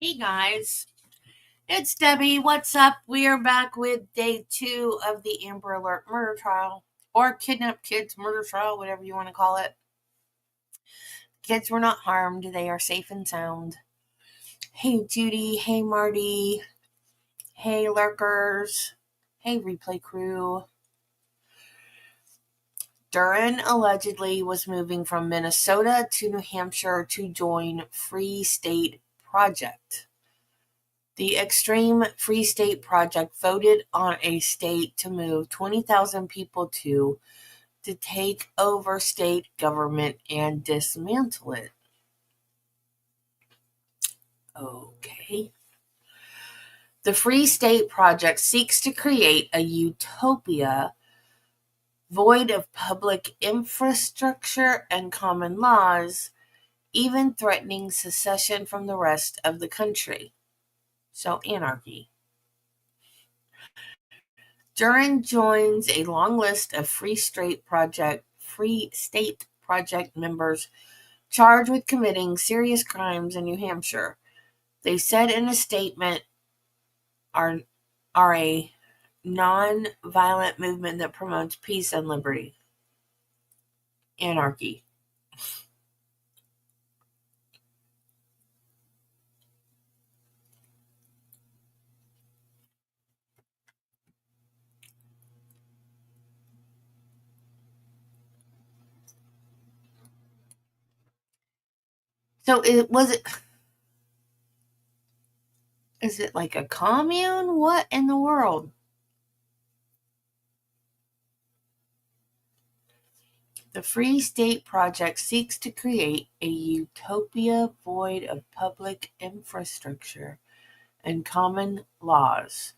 Hey guys, it's Debbie. What's up? We are back with day 2 of the Amber Alert murder trial, or kidnap kids murder trial, whatever you want to call it. Kids were not harmed, they are safe and sound. Hey Judy, hey Marty, hey lurkers, hey replay crew. Duren allegedly was moving from Minnesota to New Hampshire to join Free State Project. The Extreme Free State Project voted on a state to move 20,000 people to take over state government and dismantle it. Okay. The Free State Project seeks to create a utopia void of public infrastructure and common laws, even threatening secession from the rest of the country. So, anarchy. Duren joins a long list of Free State Project members charged with committing serious crimes in New Hampshire. They said in a statement, are a non-violent movement that promotes peace and liberty. Anarchy. So is it like a commune? What in the world? The Free State Project seeks to create a utopia void of public infrastructure and common laws,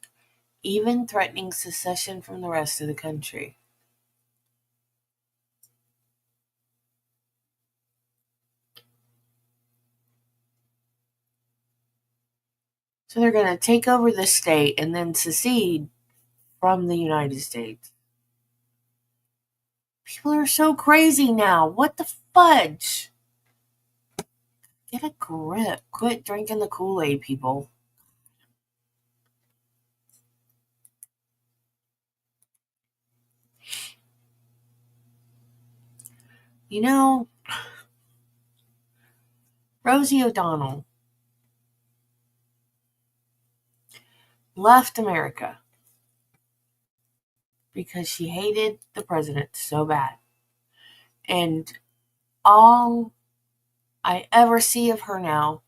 even threatening secession from the rest of the country. So they're going to take over the state and then secede from the United States. People are so crazy now. What the fudge? Get a grip. Quit drinking the Kool-Aid, people. You know, Rosie O'Donnell left America because she hated the president so bad. And all I ever see of her now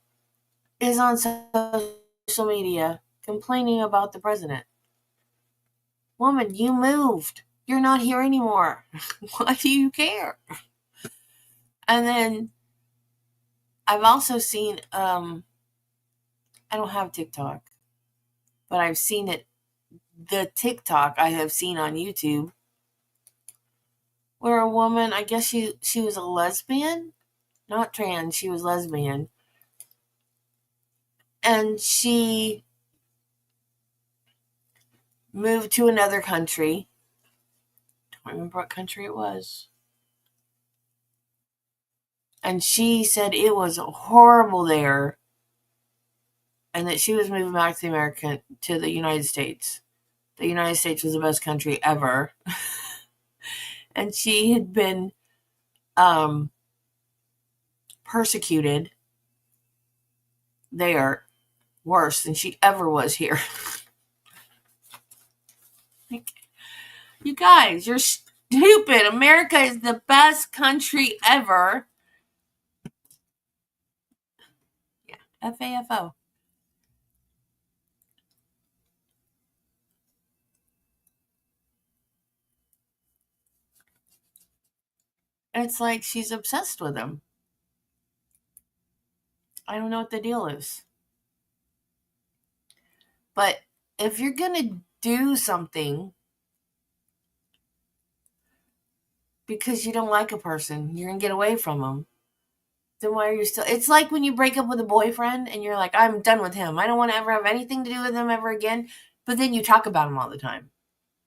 is on social media complaining about the president. Woman, you moved. You're not here anymore. Why do you care? And then I've also seen, I don't have TikTok, but I've seen it. The TikTok I have seen on YouTube where a woman, I guess she was a lesbian, not trans, she was lesbian. And she moved to another country. Don't remember what country it was. And she said it was horrible there and that she was moving back to the United States. The United States was the best country ever. And she had been persecuted there worse than she ever was here. You guys, you're stupid. America is the best country ever. Yeah, FAFO. And it's like she's obsessed with him. I don't know what the deal is. But if you're going to do something because you don't like a person, you're going to get away from them, then why are you still... It's like when you break up with a boyfriend and you're like, I'm done with him. I don't want to ever have anything to do with him ever again. But then you talk about him all the time.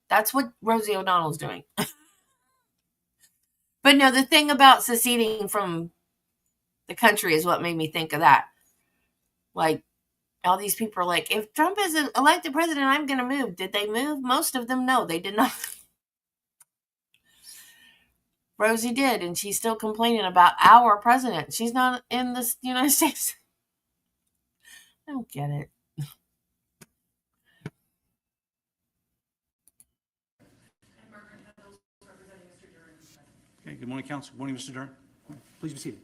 That's what Rosie O'Donnell's doing. But no, the thing about seceding from the country is what made me think of that. Like, All these people are like, if Trump is elected president, I'm going to move. Did they move? Most of them, no, they did not. Rosie did, and she's still complaining about our president. She's not in the United States. I don't get it. Okay, good morning, Council. Good morning, Mr. Duren. Please be seated.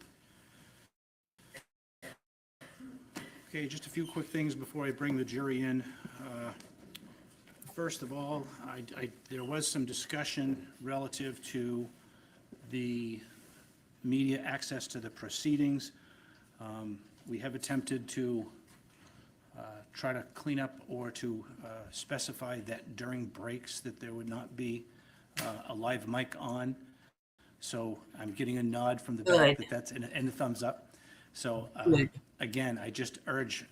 Okay, just a few quick things before I bring the jury in. First of all, there was some discussion relative to the media access to the proceedings. We have attempted to try to clean up or to specify that during breaks that there would not be a live mic on. So I'm getting a nod from the back that that's, and a thumbs up. So again, I just urge,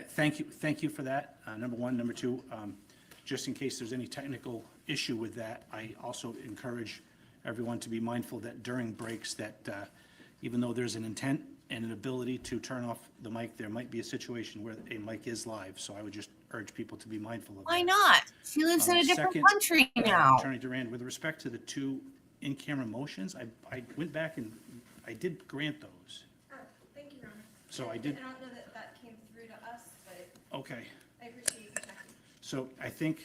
thank you for that, number one. Number two, just in case there's any technical issue with that, I also encourage everyone to be mindful that during breaks that even though there's an intent and an ability to turn off the mic, there might be a situation where a mic is live. So I would just urge people to be mindful of that. Why not? She lives in a different country now. Attorney Duren, with respect to the two in-camera motions, I went back and I did grant those. Oh, thank you, Your Honor. So I did. I don't know that came through to us, but Okay. I appreciate you checking. So I think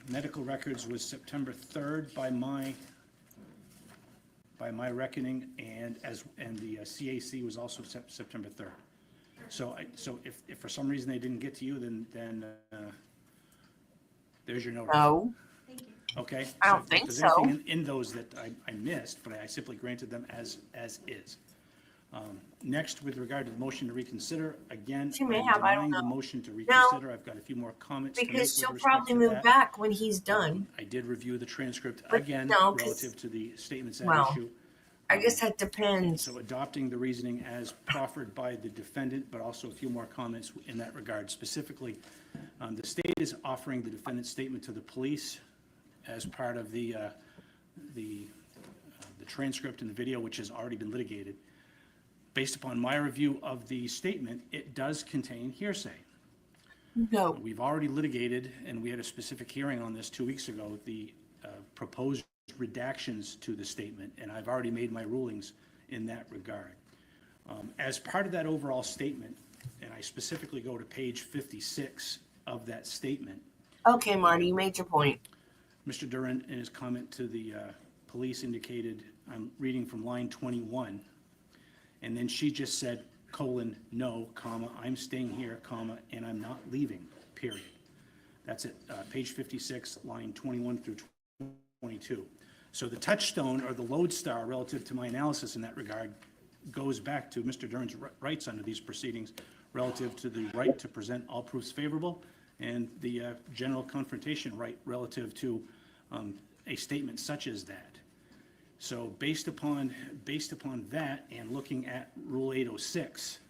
medical records was September 3rd by my reckoning, and the CAC was also September 3rd. So if for some reason they didn't get to you, then there's your notice. No. Thank you. Okay? I don't think if so. there's anything in those that I missed, but I simply granted them as is. Next, with regard to the motion to reconsider, again, She may I'm have, I don't denying the know. motion to reconsider. I've got a few more comments to make Because with she'll respect probably to move that. back when he's done. I did review the transcript But again no, 'cause- relative to the statements at well, issue. I guess that depends. So adopting the reasoning as proffered by the defendant, but also a few more comments in that regard. Specifically, the state is offering the defendant's statement to the police as part of the transcript and the video, which has already been litigated. Based upon my review of the statement, it does contain hearsay. No. We've already litigated, and we had a specific hearing on this 2 weeks ago, the proposed redactions to the statement, and I've already made my rulings in that regard. As part of that overall statement, and I specifically go to page 56 of that statement, Okay, Marty, you made your point. Mr. Duren, in his comment to the police, indicated, I'm reading from line 21, and then she just said, no, comma, I'm staying here, comma, and I'm not leaving, period. That's at page 56, line 21 through 22. So the touchstone or the lodestar relative to my analysis in that regard goes back to Mr. Duren's rights under these proceedings relative to the right to present all proofs favorable and the general confrontation right relative to a statement such as that. So based upon that and looking at Rule 806,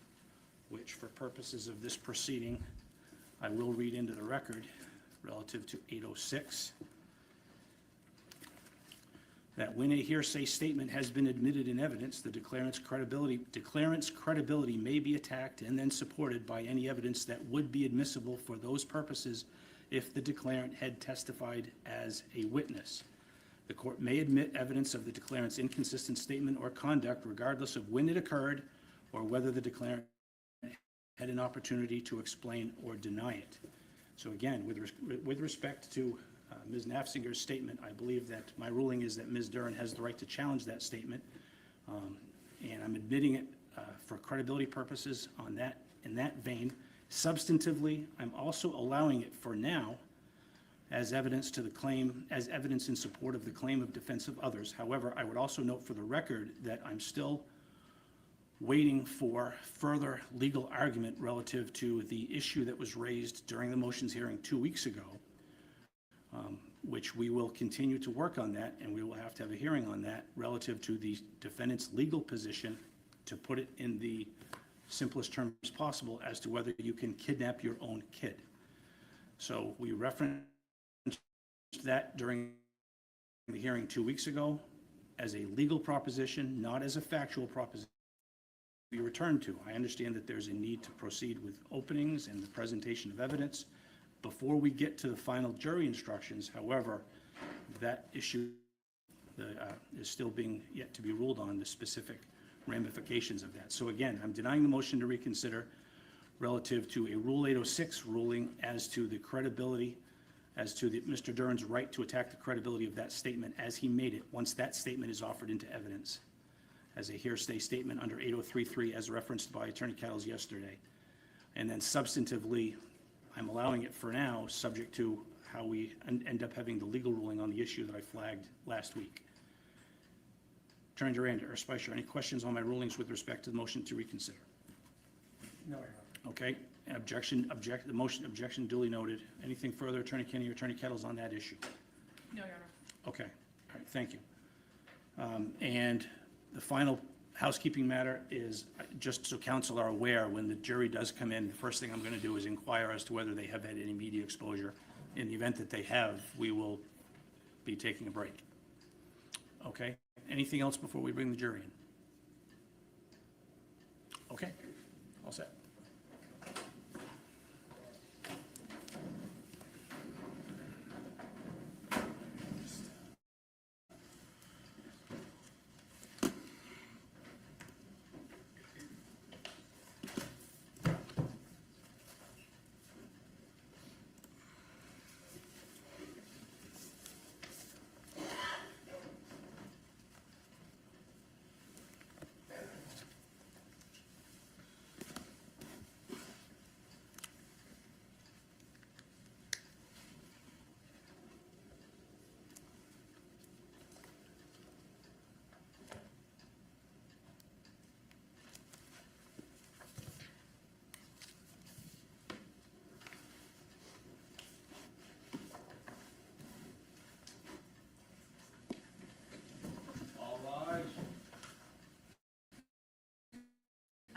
which for purposes of this proceeding, I will read into the record relative to 806, that when a hearsay statement has been admitted in evidence, the declarant's credibility may be attacked and then supported by any evidence that would be admissible for those purposes if the declarant had testified as a witness. The court may admit evidence of the declarant's inconsistent statement or conduct regardless of when it occurred or whether the declarant had an opportunity to explain or deny it. So again, with respect to Ms. Naffziger's statement, I believe that my ruling is that Ms. Duren has the right to challenge that statement, and I'm admitting it for credibility purposes in that vein. Substantively, I'm also allowing it for now as evidence to the claim, as evidence in support of the claim of defense of others. However, I would also note for the record that I'm still waiting for further legal argument relative to the issue that was raised during the motions hearing 2 weeks ago, which we will continue to work on that, and we will have to have a hearing on that relative to the defendant's legal position, to put it in the simplest terms possible, as to whether you can kidnap your own kid. So we referenced that during the hearing 2 weeks ago as a legal proposition, not as a factual proposition. be returned to. I understand that there's a need to proceed with openings and the presentation of evidence before we get to the final jury instructions. However, that issue is still being yet to be ruled on, the specific ramifications of that. So again, I'm denying the motion to reconsider relative to a Rule 806 ruling as to the credibility, as to Mr. Duren's right to attack the credibility of that statement as he made it, once that statement is offered into evidence as a hearsay statement under 8033 as referenced by Attorney Kettles yesterday. And then substantively, I'm allowing it for now, subject to how we end up having the legal ruling on the issue that I flagged last week. Attorney Duren or Spicer, any questions on my rulings with respect to the motion to reconsider? No, Your Honor. Okay, the motion, objection duly noted. Anything further, Attorney Kinney or Attorney Kettles, on that issue? No, Your Honor. Okay, all right, thank you. And the final housekeeping matter is, just so counsel are aware, when the jury does come in, the first thing I'm going to do is inquire as to whether they have had any media exposure. In the event that they have, we will be taking a break. Okay, anything else before we bring the jury in? Okay, all set.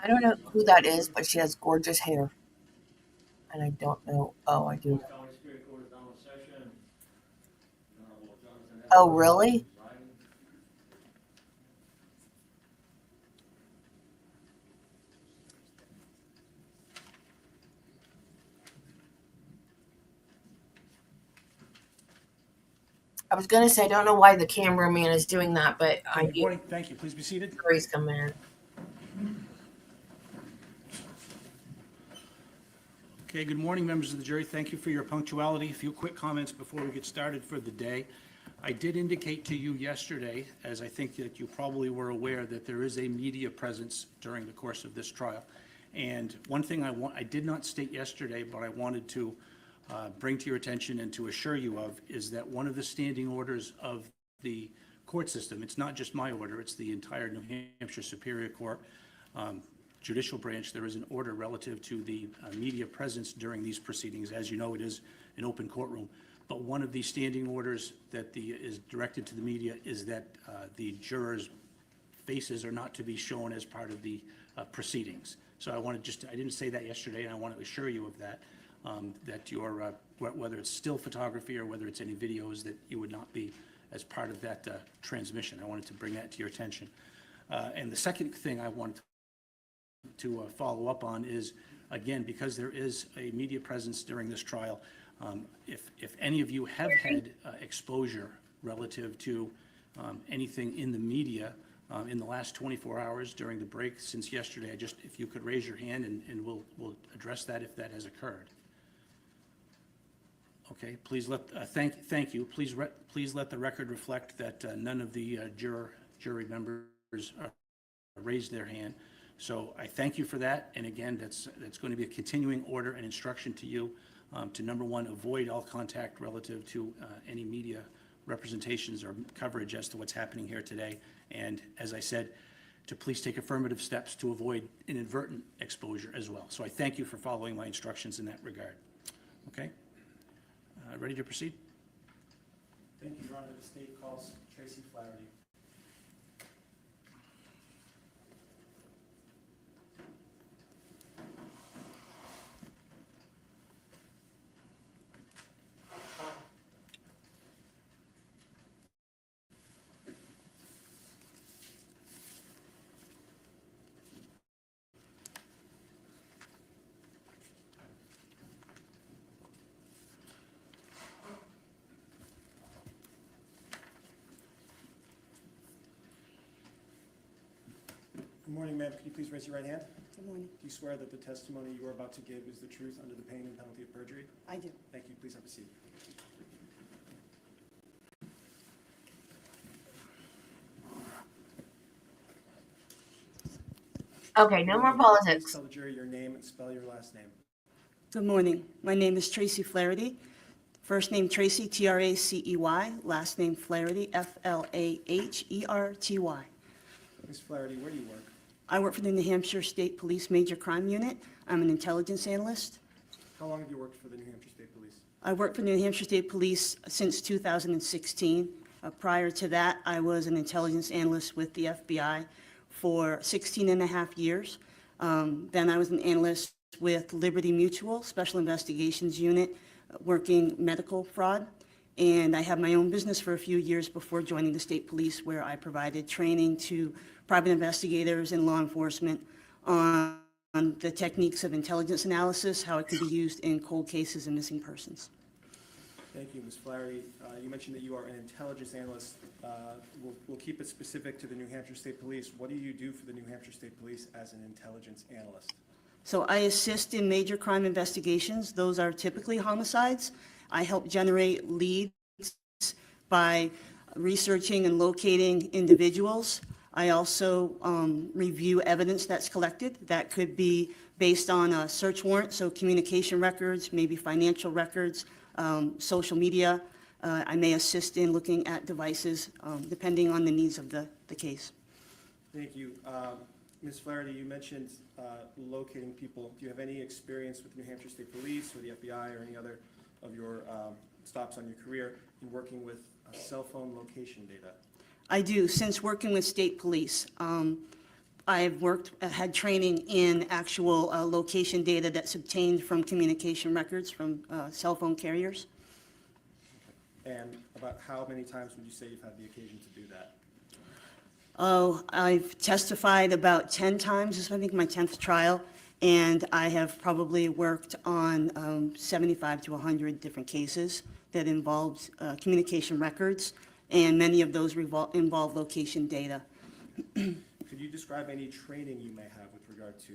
I don't know who that is, but she has gorgeous hair. And I don't know. Oh, I do. Oh, really? I was gonna say I don't know why the cameraman is doing that, but I Good do. morning, thank you. Please be seated. Jury's coming in. Okay, good morning, members of the jury. Thank you for your punctuality. A few quick comments before we get started for the day. I did indicate to you yesterday, as I think that you probably were aware, that there is a media presence during the course of this trial. And one thing I did not state yesterday, but I wanted to bring to your attention and to assure you of, is that one of the standing orders of the court system, it's not just my order, it's the entire New Hampshire Superior Court judicial branch, there is an order relative to the media presence during these proceedings. As you know, it is an open courtroom. But one of the standing orders that is directed to the media is that the jurors' faces are not to be shown as part of the proceedings. So I didn't say that yesterday, and I want to assure you of that, that your, whether it's still photography or whether it's any videos, that you would not be as part of that transmission. I wanted to bring that to your attention. And the second thing I wanted to follow up on is, again, because there is a media presence during this trial, if any of you have had exposure relative to anything in the media in the last 24 hours during the break since yesterday, if you could raise your hand and we'll address that if that has occurred. Okay, please thank you. Please let the record reflect that none of the jury members raised their hand. So I thank you for that, and again, that's going to be a continuing order and instruction to you to, number one, avoid all contact relative to any media representations or coverage as to what's happening here today, and as I said, to please take affirmative steps to avoid inadvertent exposure as well. So I thank you for following my instructions in that regard. Okay? Ready to proceed? Thank you, Your Honor. The state calls Tracy Flaherty. Good morning, ma'am. Could you please raise your right hand? Good morning. Do you swear that the testimony you are about to give is the truth under the pain and penalty of perjury? I do. Thank you. Please have a seat. Okay, no more Please politics. tell the jury your name and spell your last name. Good morning. My name is Tracy Flaherty. First name Tracy, Tracey. Last name Flaherty, Flaherty. Ms. Flaherty, where do you work? I work for the New Hampshire State Police Major Crime Unit. I'm an intelligence analyst. How long have you worked for the New Hampshire State Police? I worked for the New Hampshire State Police since 2016. Prior to that, I was an intelligence analyst with the FBI for 16 and a half years. Then I was an analyst with Liberty Mutual Special Investigations Unit, working medical fraud. And I had my own business for a few years before joining the state police, where I provided training to private investigators and law enforcement on the techniques of intelligence analysis, how it can be used in cold cases and missing persons. Thank you, Ms. Flaherty. You mentioned that you are an intelligence analyst. We'll keep it specific to the New Hampshire State Police. What do you do for the New Hampshire State Police as an intelligence analyst? So I assist in major crime investigations. Those are typically homicides. I help generate leads by researching and locating individuals. I also review evidence that's collected. That could be based on a search warrant, so communication records, maybe financial records, social media. I may assist in looking at devices, depending on the needs of the case. Thank you. Ms. Flaherty, you mentioned locating people. Do you have any experience with New Hampshire State Police or the FBI or any other of your stops on your career in working with cell phone location data? I do. Since working with state police, I've had training in actual location data that's obtained from communication records from cell phone carriers. And about how many times would you say you've had the occasion to do that? Oh, I've testified about 10 times. This is, I think, my 10th trial, and I have probably worked on 75 to 100 different cases that involved communication records, and many of those involve location data. Could you describe any training you may have with regard to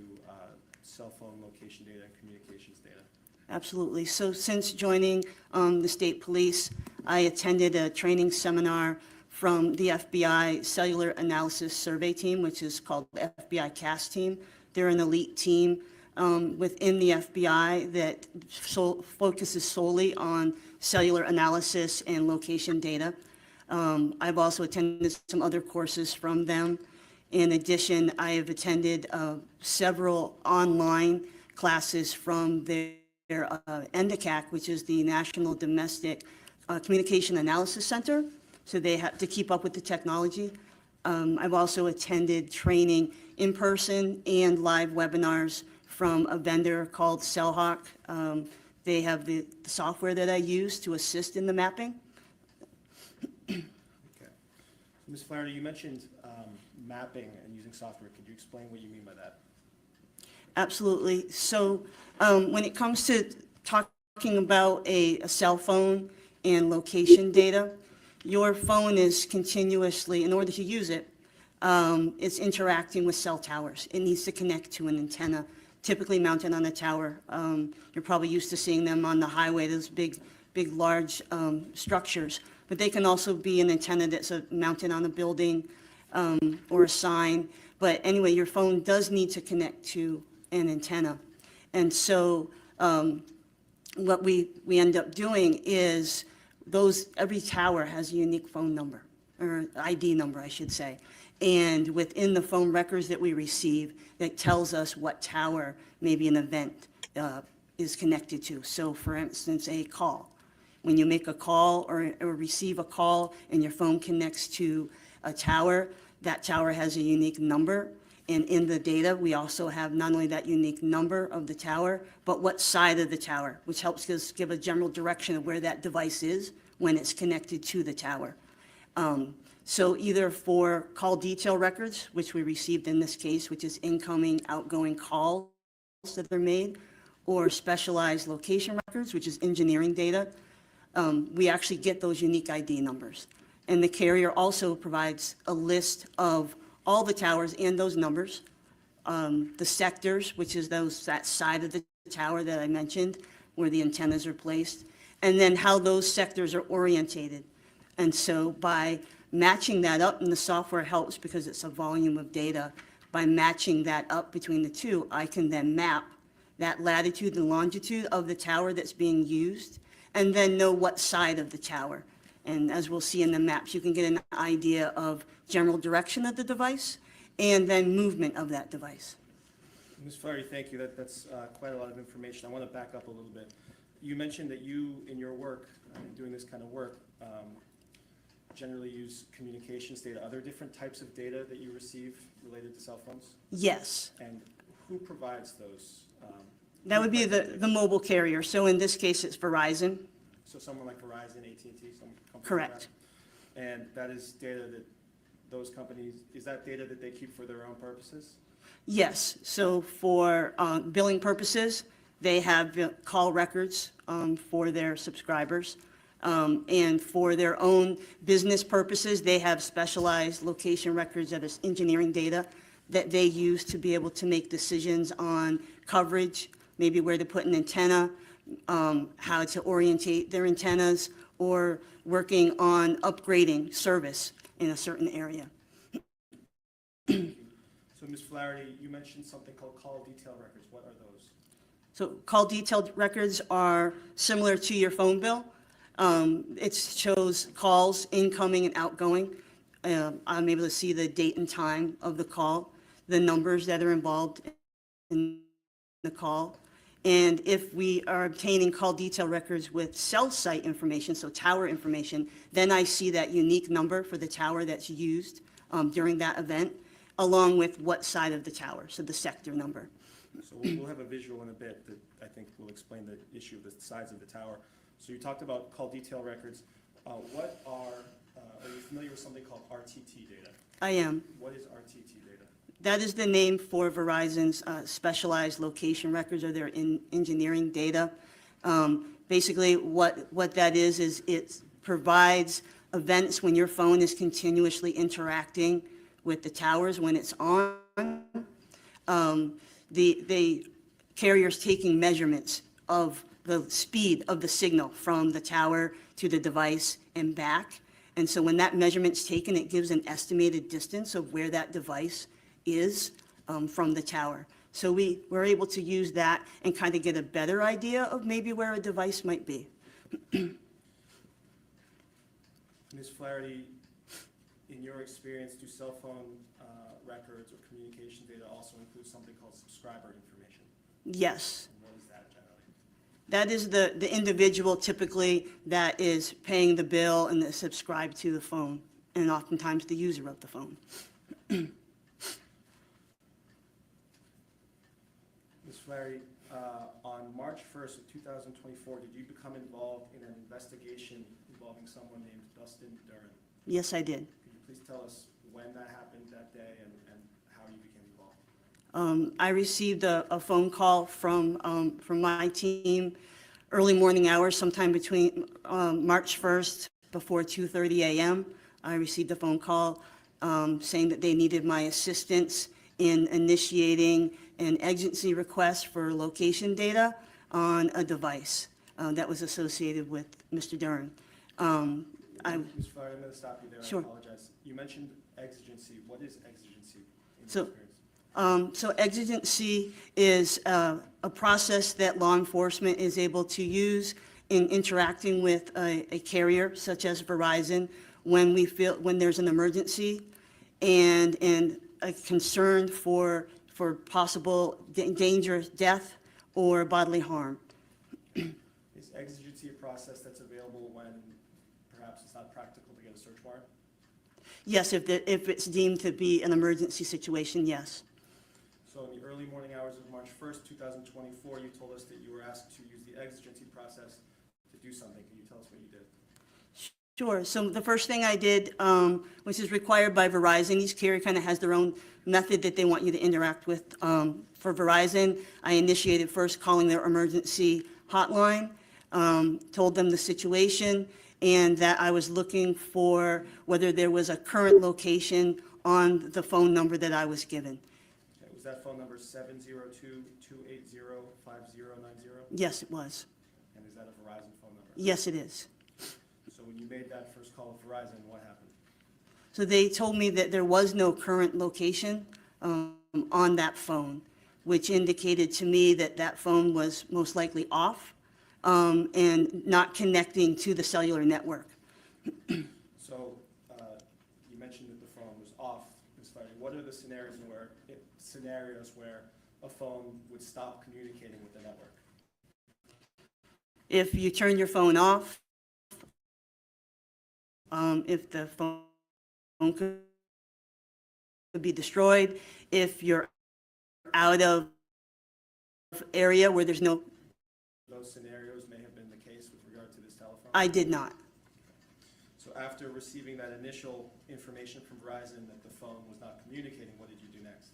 cell phone location data and communications data? Absolutely. So since joining the state police, I attended a training seminar from the FBI Cellular Analysis Survey Team, which is called the FBI CAS team. They're an elite team within the FBI that focuses solely on cellular analysis and location data. I've also attended some other courses from them. In addition, I have attended several online classes from their NDCAC, which is the National Domestic Communication Analysis Center. So they have to keep up with the technology. I've also attended training in person and live webinars from a vendor called Cellhawk. They have the software that I use to assist in the mapping. Okay. Ms. Flaherty, you mentioned mapping and using software. Could you explain what you mean by that? Absolutely. So when it comes to talking about a cell phone and location data, your phone is continuously, in order to use it, it's interacting with cell towers. It needs to connect to an antenna, typically mounted on a tower. You're probably used to seeing them on the highway, those big, large structures. But they can also be an antenna that's mounted on a building or a sign. But anyway, your phone does need to connect to an antenna. And so what we end up doing is every tower has a unique phone number, or ID number, I should say. And within the phone records that we receive, that tells us what tower maybe an event is connected to. So for instance, a call. When you make a call or receive a call and your phone connects to a tower, that tower has a unique number. And in the data, we also have not only that unique number of the tower, but what side of the tower, which helps us give a general direction of where that device is when it's connected to the tower. So either for call detail records, which we received in this case, which is incoming, outgoing calls that are made, or specialized location records, which is engineering data, we actually get those unique ID numbers. And the carrier also provides a list of all the towers and those numbers, the sectors, which is that side of the tower that I mentioned, where the antennas are placed, and then how those sectors are orientated. And so by matching that up, and the software helps because it's a volume of data, by matching that up between the two, I can then map that latitude and longitude of the tower that's being used, and then know what side of the tower. And as we'll see in the maps, you can get an idea of general direction of the device and then movement of that device. Ms. Flaherty, thank you. That's quite a lot of information. I want to back up a little bit. You mentioned that you, in your work, doing this kind of work, generally use communications data. Are there different types of data that you receive related to cell phones? Yes, And who provides those? that would be the mobile carrier. So in this case, it's Verizon. So someone like Verizon, AT&T, some company like Correct. that? And that is data that those companies, is that data that they keep for their own purposes? Yes, so for billing purposes, they have call records for their subscribers. And for their own business purposes, they have specialized location records that is engineering data that they use to be able to make decisions on coverage, maybe where to put an antenna, how to orientate their antennas, or working on upgrading service in a certain area. So Ms. Flaherty, you mentioned something called call detail records. What are those? So call detailed records are similar to your phone bill. It shows calls incoming and outgoing. I'm able to see the date and time of the call, the numbers that are involved in the call. And if we are obtaining call detail records with cell site information, so tower information, then I see that unique number for the tower that's used during that event, along with what side of the tower, so the sector number. So we'll have a visual in a bit that I think will explain the issue of the size of the tower. So you talked about call detail records. Are you familiar with something called RTT data? I am. What is RTT data? That is the name for Verizon's specialized location records, or their engineering data. Basically, what that is it provides events when your phone is continuously interacting with the towers when it's on. The carrier's taking measurements of the speed of the signal from the tower to the device and back. And so when that measurement's taken, it gives an estimated distance of where that device is from the tower. So we're able to use that and kind of get a better idea of maybe where a device might be. Ms. Flaherty, in your experience, do cell phone records or communication data also include something called subscriber information? Yes. And what is that generally? That is the individual typically that is paying the bill and is subscribed to the phone, and oftentimes the user of the phone. Ms. Flaherty, on March 1st of 2024, did you become involved in an investigation involving someone named Dustin Duren? Yes, I did. Could you please tell us when that happened that day and how you became involved? I received a phone call from my team early morning hours, sometime between March 1st before 2:30 a.m. I received a phone call saying that they needed my assistance in initiating an exigency request for location data on a device that was associated with Mr. Duren. Ms. Flaherty, I'm going to stop you there. Sure. I apologize. You mentioned exigency. What is exigency in So- your experience? So exigency is a process that law enforcement is able to use in interacting with a carrier such as Verizon when there's an emergency and a concern for possible danger, death, or bodily harm. Is exigency a process that's available when perhaps it's not practical to get a search warrant? Yes, if it's deemed to be an emergency situation, yes. So in the early morning hours of March 1st, 2024, you told us that you were asked to use the exigency process to do something. Can you tell us what you did? Sure. So the first thing I did, which is required by Verizon, each carrier kind of has their own method that they want you to interact with. For Verizon, I initiated first calling their emergency hotline, told them the situation, and that I was looking for whether there was a current location on the phone number that I was given. Okay, was that phone number 702-280-5090? Yes, it was. And is that a Verizon phone number? Yes, it is. So when you made that first call with Verizon, what happened? So they told me that there was no current location on that phone, which indicated to me that that phone was most likely off and not connecting to the cellular network. So you mentioned that the phone was off, Ms. Flaherty. What are the scenarios where a phone would stop communicating with the network? If you turn your phone off, if the phone could be destroyed, if you're out of area where there's no, Those scenarios may have been the case with regard to this telephone? I did not. So after receiving that initial information from Verizon that the phone was not communicating, what did you do next?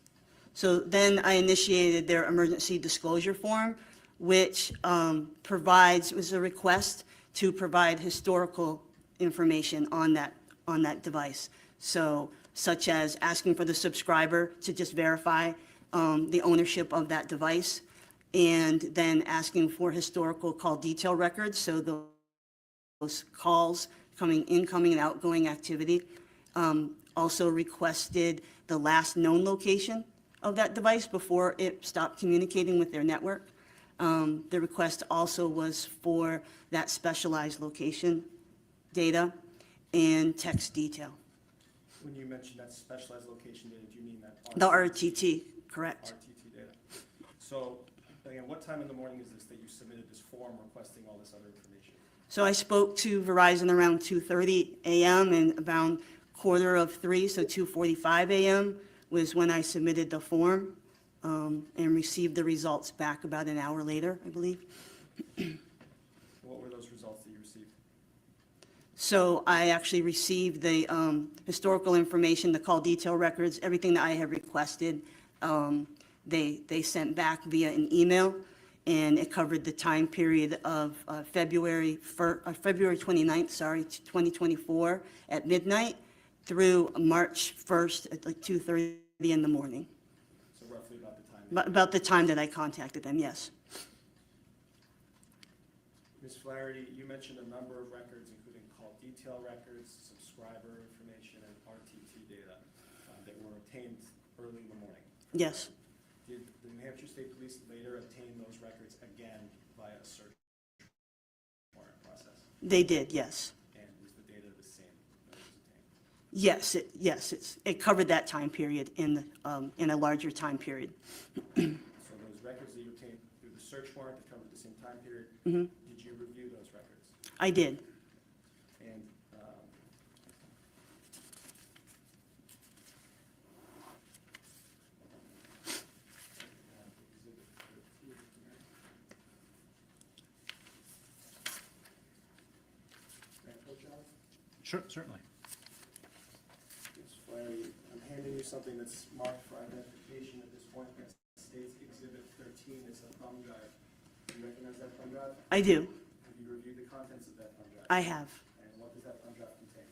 So then I initiated their emergency disclosure form, which was a request to provide historical information on that device. So such as asking for the subscriber to just verify the ownership of that device, and then asking for historical call detail records, so those calls, incoming and outgoing activity. Also requested the last known location of that device before it stopped communicating with their network. The request also was for that specialized location data and text detail. When you mentioned that specialized location data, do you mean that? The RTT, correct. RTT data. So, again, what time in the morning is this that you submitted this form requesting all this other information? So I spoke to Verizon around 2:30 a.m. and around 2:45, so 2:45 a.m. was when I submitted the form and received the results back about an hour later, I believe. What were those results that you received? So I actually received the historical information, the call detail records, everything that I had requested. They sent back via an email, and it covered the time period of February 29th, 2024 at midnight through March 1st at like 2:30 in the morning. So roughly about the time. About the time that I contacted them, yes. Ms. Flaherty, you mentioned a number of records, including call detail records, subscriber information, and RTT data that were obtained early in the morning. Yes, Did the New Hampshire State Police later obtain those records again via a search warrant process? they did, yes. And was the data the same that was obtained? Yes, it covered that time period in a larger time period. So those records that you obtained through the search warrant that covered the same time period, did you review those records? I did. And Sure, certainly. Ms. Flaherty, I'm handing you something that's marked for identification at this point. That states Exhibit 13 is a thumb drive. Do you recognize that thumb drive? I do. Have you reviewed the contents of that thumb drive? I have. And what does that thumb drive contain?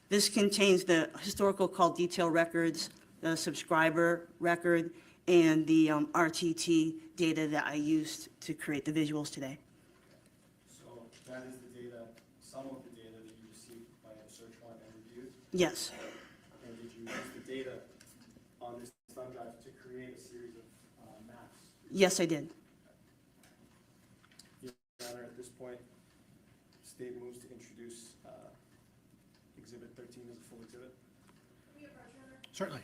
This contains the historical call detail records, the subscriber record, and the RTT data that I used to create the visuals today. So that is the data, some of the data that you received by a search warrant and reviewed? Yes, And did you use the data on this thumb drive to create a series of maps? yes, I did. Your Honor, at this point, state moves to introduce Exhibit 13 as a full exhibit. Certainly.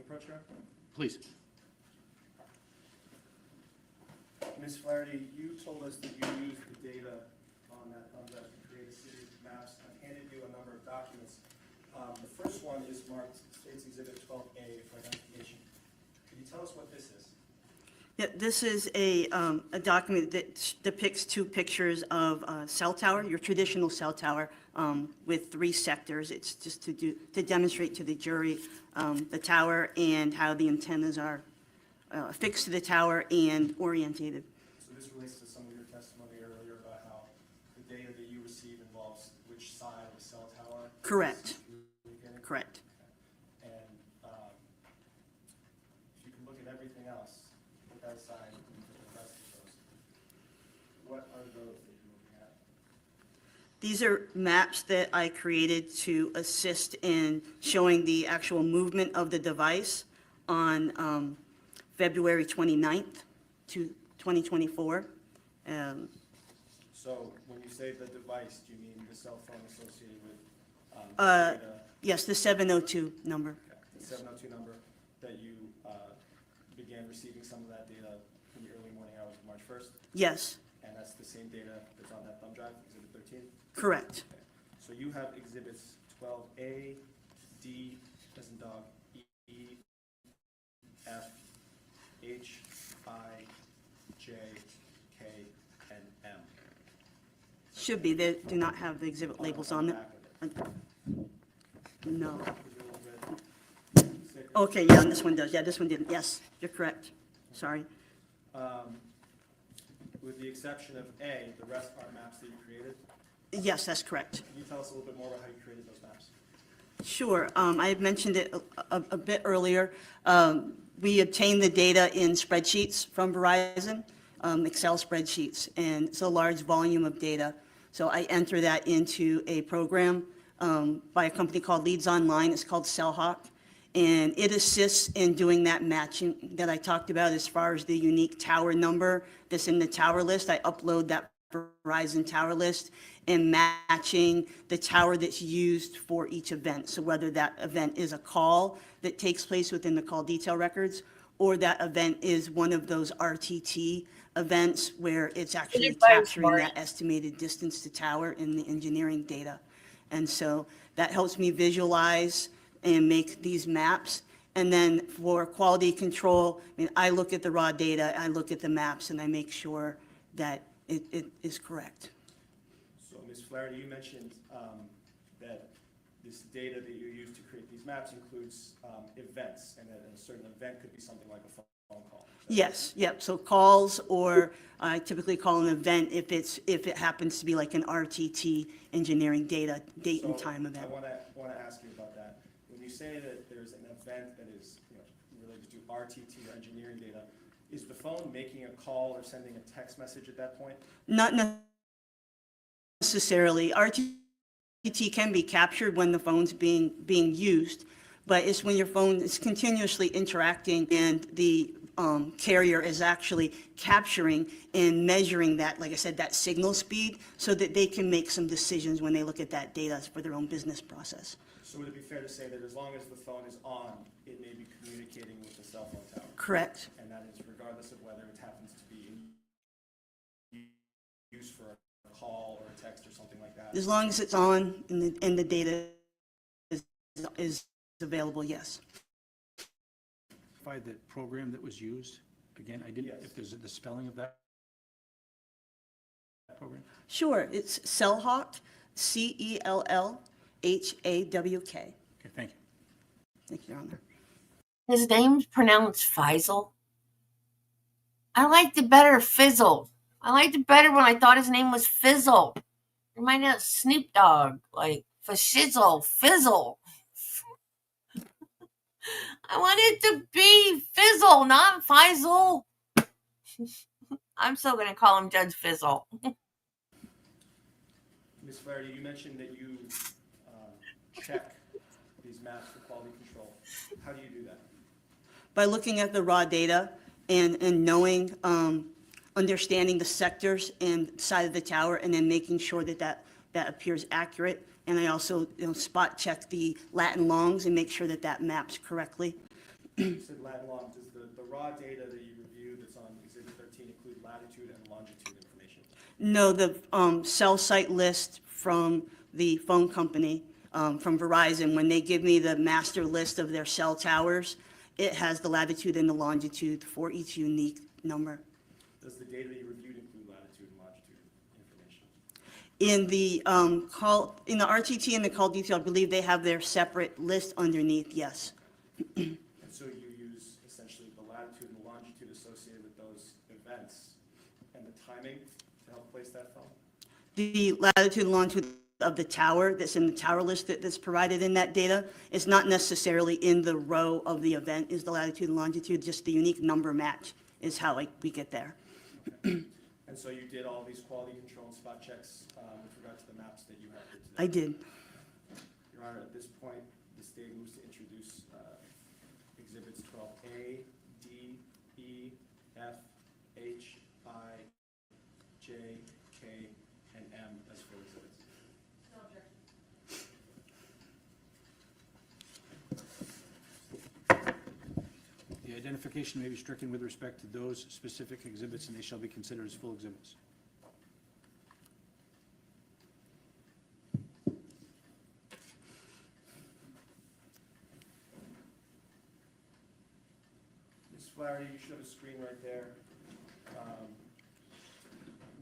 approach her? Please. Ms. Flaherty, you told us that you used the data on that to create a series of maps. I've handed you a number of documents. The first one is marked States Exhibit 12A for identification. Can you tell us what this is? Yeah, this is a document that depicts two pictures of a cell tower, your traditional cell tower, with three sectors. It's just to demonstrate to the jury the tower and how the antennas are affixed to the tower and orientated. So this relates to some of your testimony earlier about how the data that you receive involves which side of the cell tower? Correct. you're getting? Correct. And if you can look at everything else, put that aside and look at the rest of those, what are those that you're looking at? These are maps that I created to assist in showing the actual movement of the device on February 29th, 2024. So when you say the device, do you mean the cell phone associated with Uh, data? Yes, the 702 number. Okay, the 702 number that you began receiving some of that data in the early morning hours of March 1st? Yes, And that's the same data that's on that thumb drive, Exhibit 13? correct. Okay. So you have exhibits 12A, D, as in dog, E, F, H, I, J, K, and M. Should be. They do not have the exhibit labels on them. the back of it. No. Is it all red? Sticker? Okay, yeah, this one does. Yeah, this one didn't. Yes, you're correct. Sorry. With the exception of A, the rest are maps that you created. Yes, that's correct. Can you tell us a little bit more about how you created those maps? Sure. I had mentioned it a bit earlier. We obtained the data in spreadsheets from Verizon, Excel spreadsheets, and it's a large volume of data. So I enter that into a program by a company called Leads Online. It's called CellHawk, and it assists in doing that matching that I talked about as far as the unique tower number that's in the tower list. I upload that Verizon tower list and matching the tower that's used for each event. So whether that event is a call that takes place within the call detail records, or that event is one of those RTT events where it's actually You're very capturing smart. that estimated distance to tower in the engineering data. And so that helps me visualize and make these maps. And then for quality control, I mean, I look at the raw data, I look at the maps, and I make sure that it is correct. So, Ms. Flaherty, you mentioned that this data that you use to create these maps includes events, and that a certain event could be something like a phone call. Yes, yep, so calls, or I typically call an event if it happens to be like an RTT engineering data, date and time So event. I want to ask you about that. When you say that there's an event that is, related to RTT or engineering data, is the phone making a call or sending a text message at that point? Not necessarily. RTT can be captured when the phone's being used, but it's when your phone is continuously interacting and the carrier is actually capturing and measuring that, like I said, that signal speed, so that they can make some decisions when they look at that data for their own business process. So would it be fair to say that as long as the phone is on, it may be communicating with the cell phone tower? Correct. And that is regardless of whether it happens to be in use for a call or a text or something like that? As long as it's on and the data is available, yes. By the program that was used, again, I didn't, Yes. if there's the spelling of that program? Sure, it's CellHawk, CELLHAWK. Okay, thank you. Thank you, Your Honor. His name's pronounced Faisal. I liked it better, Fizzle. I liked it better when I thought his name was Fizzle. Reminded me of Snoop Dogg, like Fashizzle, Fizzle. I want it to be Fizzle, not Faisal. I'm still going to call him Judge Fizzle. Ms. Flaherty, you mentioned that you check these maps for quality control. How do you do that? By looking at the raw data and knowing, understanding the sectors and side of the tower, and then making sure that appears accurate. And I also spot check the lat and longs and make sure that maps correctly. You said lat and long. Does the raw data that you reviewed that's on Exhibit 13 include latitude and longitude information? No, the cell site list from the phone company, from Verizon, when they give me the master list of their cell towers, it has the latitude and the longitude for each unique number. Does the data that you reviewed include latitude and longitude information? In the in the RTT and the call detail, I believe they have their separate list underneath, yes. And so you use essentially the latitude and the longitude associated with those events and the timing to help place that phone? The latitude and longitude of the tower that's in the tower list that's provided in that data is not necessarily in the row of the event is the latitude and longitude, just the unique number match is how we get there. Okay. And so you did all these quality control and spot checks with regard to the maps that you have here today? I did. Your Honor, at this point, the state moves to introduce exhibits 12A, D, E, F, H, I, J, K, and M as full exhibits. No objection. The identification may be stricken with respect to those specific exhibits, and they shall be considered as full exhibits. Ms. Flaherty, you should have a screen right there. I'm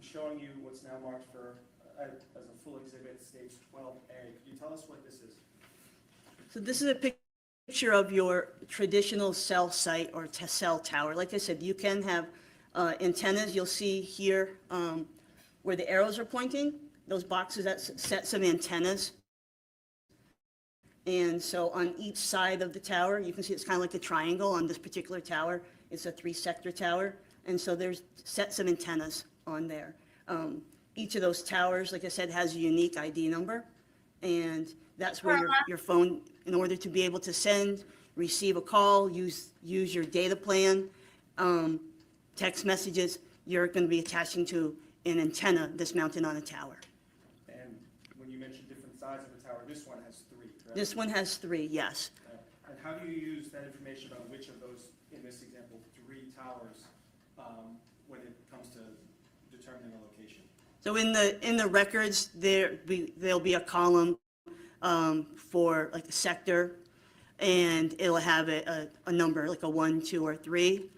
showing you what's now marked for, as a full exhibit, states 12A. Could you tell us what this is? So this is a picture of your traditional cell site or cell tower. Like I said, you can have antennas. You'll see here where the arrows are pointing, those boxes, that's sets of antennas. And so on each side of the tower, you can see it's kind of like a triangle on this particular tower. It's a 3-sector tower. And so there's sets of antennas on there. Each of those towers, like I said, has a unique ID number. And that's where your phone, in order to be able to send, receive a call, use your data plan, text messages, you're going to be attaching to an antenna that's mounted on a tower. And when you mentioned different sides of the tower, this one has 3, correct? This one has 3, yes. And how do you use that information on which of those, in this example, 3 towers, when it comes to determining a location? So in the records, there'll be a column for like a sector, and it'll have a number, like a 1, 2, or 3.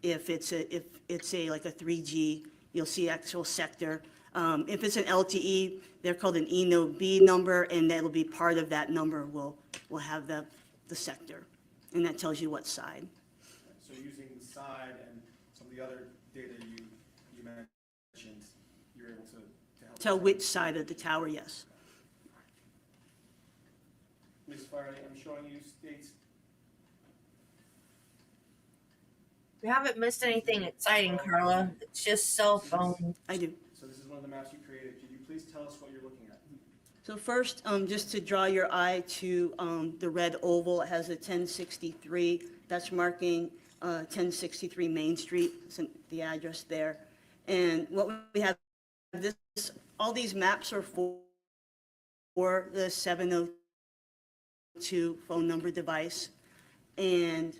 If it's like a 3G, you'll see actual sector. If it's an LTE, they're called an E-node-B number, and that'll be part of that number will have the sector, and that tells you what side. So using the side and some of the other data you mentioned, you're able to help. Tell which side of the tower, yes. Ms. Flaherty, I'm showing you states. We haven't missed anything exciting, Carla. It's just cell phone. I do. So this is one of the maps you created. Could you please tell us what you're looking at? So first, just to draw your eye to the red oval, it has a 1063. That's marking 1063 Main Street, it's the address there. And what we have, all these maps are for the 702 phone number device. And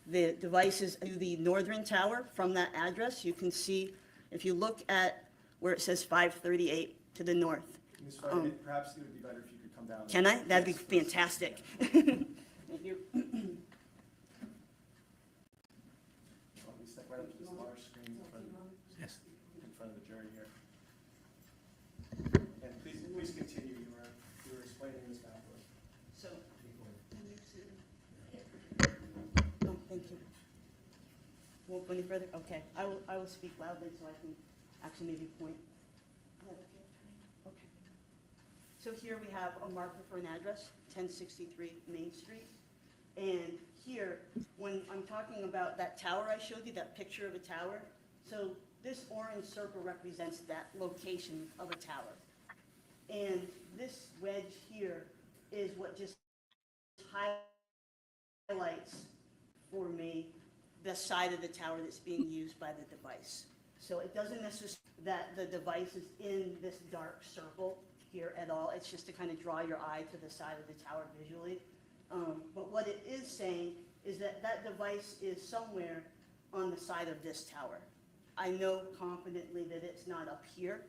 the device is to the northern tower from that address. You can see, if you look at where it says 538 to the north. Ms. Flaherty, perhaps it would be better if you could come down. Can I? That'd be Yes, please. fantastic. Thank you. Let me step right up to this large screen in front of the jury here. And please continue. You were explaining this map to us. So, oh, thank you. Won't go any further? Okay, I will speak loudly so I can actually maybe point. Okay. So here we have a marker for an address, 1063 Main Street. And here, when I'm talking about that tower I showed you, that picture of a tower, so this orange circle represents that location of a tower. And this wedge here is what just highlights for me the side of the tower that's being used by the device. So it doesn't necessarily that the device is in this dark circle here at all. It's just to kind of draw your eye to the side of the tower visually. But what it is saying is that that device is somewhere on the side of this tower. I know confidently that it's not up here,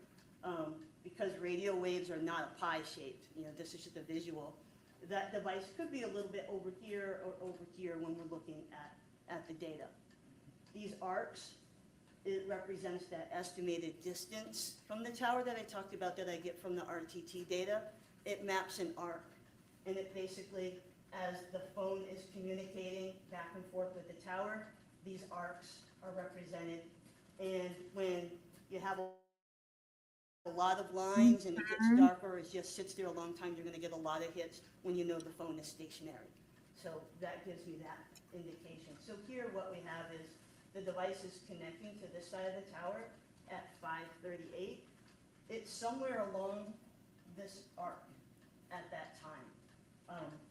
because radio waves are not a pie shaped, you know, this is just a visual. That device could be a little bit over here or over here when we're looking at the data. These arcs, it represents that estimated distance from the tower that I talked about that I get from the RTT data. It maps an arc, and it basically, as the phone is communicating back and forth with the tower, these arcs are represented. And when you have a lot of lines and it gets darker, it just sits there a long time, you're gonna get a lot of hits when you know the phone is stationary. So that gives you that indication. So here what we have is the device is connecting to this side of the tower at 5:38. It's somewhere along this arc at that time.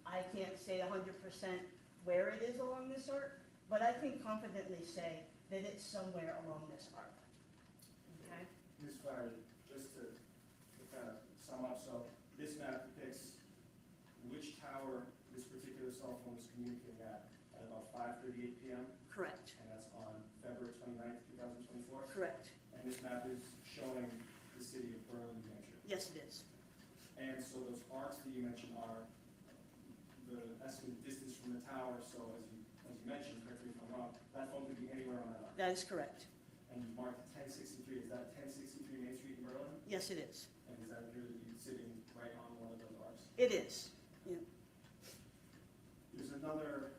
I can't say 100% where it is along this arc, but I can confidently say that it's somewhere along this arc. Okay? Ms. Flaherty, just to kind of sum up, so this map depicts which tower this particular cell phone was communicating at about 5:38 p.m., Correct. and that's on February 29th, 2024? Correct. And this map is showing the city of Berlin, New Hampshire. Yes, it is. And so those arcs that you mentioned are the estimated distance from the tower, so as you mentioned, correct me if I'm wrong, that phone could be anywhere on that arc. That is correct. And you marked 1063, is that 1063 Main Street in Berlin? Yes, it is. And does that appear to be sitting right on one of those arcs? It is. Yeah. There's another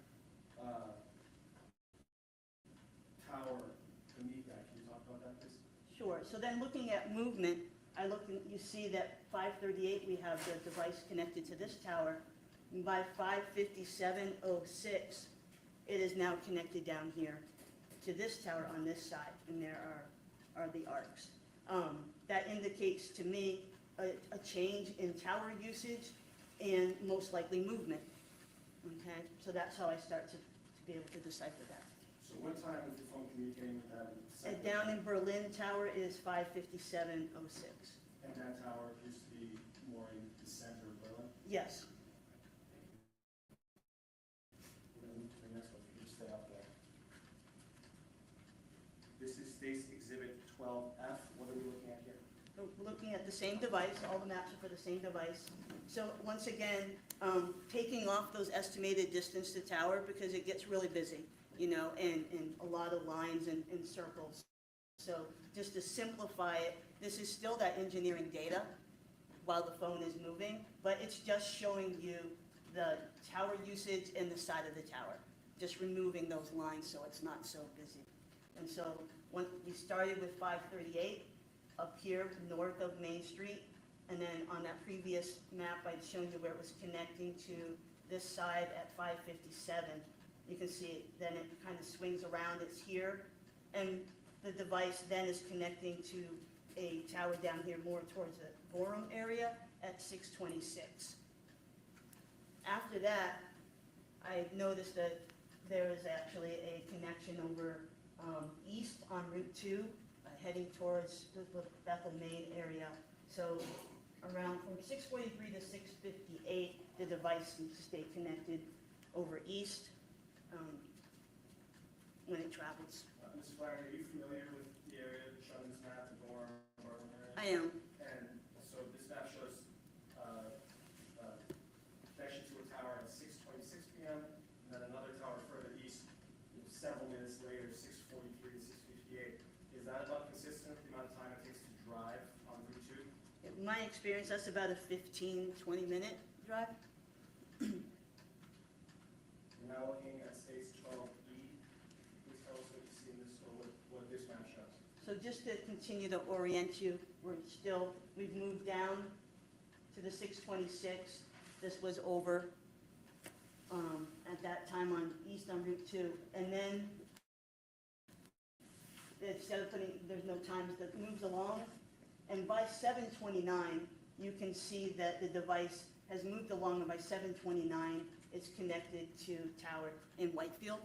tower beneath that, can you talk about that, please? Sure. So then looking at movement, you see that 5:38, we have the device connected to this tower. And by 5:57:06, it is now connected down here to this tower on this side, and there are the arcs. That indicates to me a change in tower usage and most likely movement. Okay, so that's how I start to be able to decipher that. So what time was the phone communicating with that? And down in Berlin tower is 5:57:06. And that tower appears to be more in the center of Berlin? Yes. We're going to move to the next one, if you just stay up there. This is State's Exhibit 12F. What are we looking at here? We're looking at the same device, all the maps are for the same device. So once again, taking off those estimated distance to tower because it gets really busy, you know, and a lot of lines and circles. So just to simplify it, this is still that engineering data while the phone is moving, but it's just showing you the tower usage and the side of the tower, just removing those lines so it's not so busy. And so when we started with 5:38, up here north of Main Street, and then on that previous map I'd shown you where it was connecting to this side at 5:57. You can see it, then it kind of swings around, it's here, and the device then is connecting to a tower down here more towards the Gorham area at 6:26. After that, I noticed that there is actually a connection over east on Route 2, heading towards the Bethel, Maine area. So around from 6:43 to 6:58, the device needs to stay connected over east when it travels. Ms. Flaherty, are you familiar with the area shown in this map, the Gorham, Berlin area? I am. And so this map shows connection to a tower at 6:26 p.m., and then another tower further east, several minutes later, 6:43 to 6:58. Is that about consistent with the amount of time it takes to drive on Route 2? In my experience, that's about a 15-20 minute drive. We're now looking at State's 12E. Please tell us what you see in this, or what this map shows. So just to continue to orient you, we've moved down to the 6:26. This was over at that time on east on Route 2. And then instead of there's no times, that moves along. And by 7:29, you can see that the device has moved along, and by 7:29, it's connected to tower in Whitefield.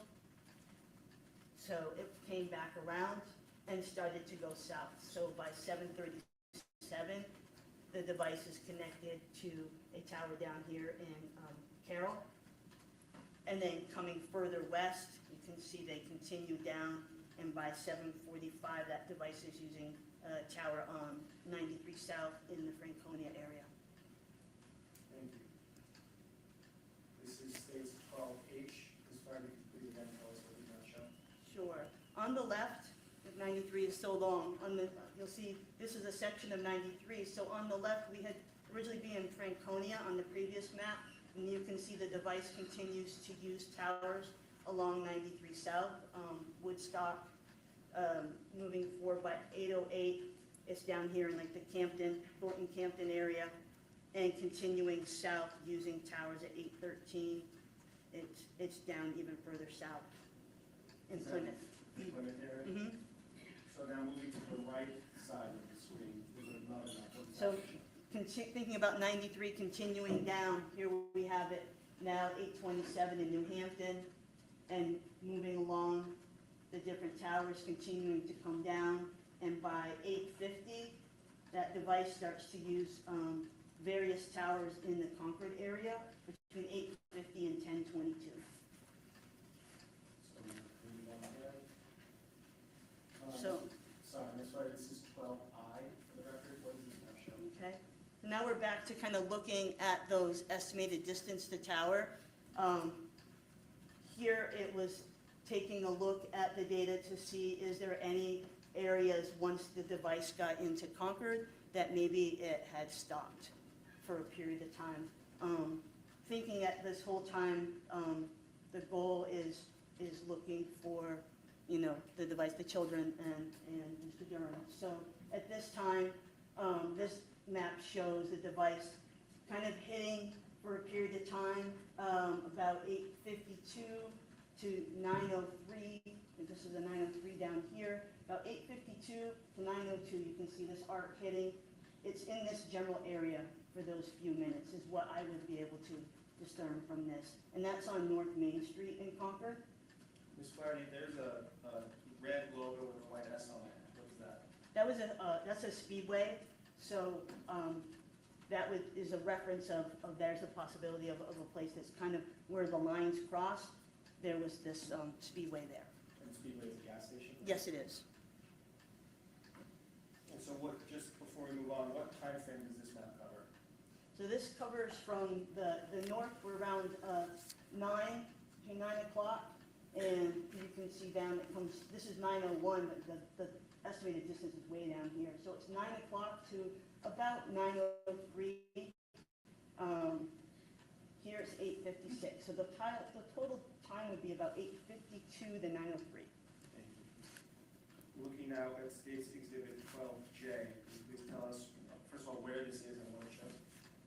So it came back around and started to go south. So by 7:37, the device is connected to a tower down here in Carroll. And then coming further west, you can see they continue down, and by 7:45, that device is using a tower on 93 South in the Franconia area. Thank you. This is states 12H. Ms. Flaherty, could you again tell us what the map shows? Sure. On the left, 93 is so long. You'll see this is a section of 93. So on the left, we had originally been in Franconia on the previous map, and you can see the device continues to use towers along 93 South, Woodstock, moving forward by 808. It's down here in like the Thornton Campton area, and continuing south using towers at 813. It's down even further south in Is that Plymouth. Plymouth area? Mhm. So now moving to the right side of the screen, there's another map. What does So that show? thinking about 93 continuing down, here we have it now 827 in New Hampton, and moving along the different towers continuing to come down, and by 850, that device starts to use various towers in the Concord area between 850 and 1022. So moving on there. So, Sorry, Ms. Flaherty, this is 12I for the record. What does this map show? okay, so now we're back to kind of looking at those estimated distance to tower. Here it was taking a look at the data to see is there any areas once the device got into Concord that maybe it had stopped for a period of time. Thinking at this whole time, the goal is looking for, you know, the device, the children and Mr. Duren. So at this time, this map shows the device kind of hitting for a period of time, about 852 to 903, and this is a 903 down here, about 852 to 902, you can see this arc hitting. It's in this general area for those few minutes is what I would be able to discern from this. And that's on North Main Street in Concord. Ms. Flaherty, there's a red logo with a white S on it. What is that? That's a speedway, so is a reference of there's a possibility of a place that's kind of where the lines cross. There was this speedway there. And Speedway is a gas station? Yes, it is. And so what, just before we move on, what time frame does this map cover? So this covers from the north, we're around 9 to 9 o'clock, and you can see down, it comes, this is 9:01, but the estimated distance is way down here. So it's 9 o'clock to about 9:03. Here it's 8:56. So the total time would be about 8:52 to 9:03. Thank you. Looking now at State's Exhibit 12J, can you please tell us, first of all, where this is and what it shows?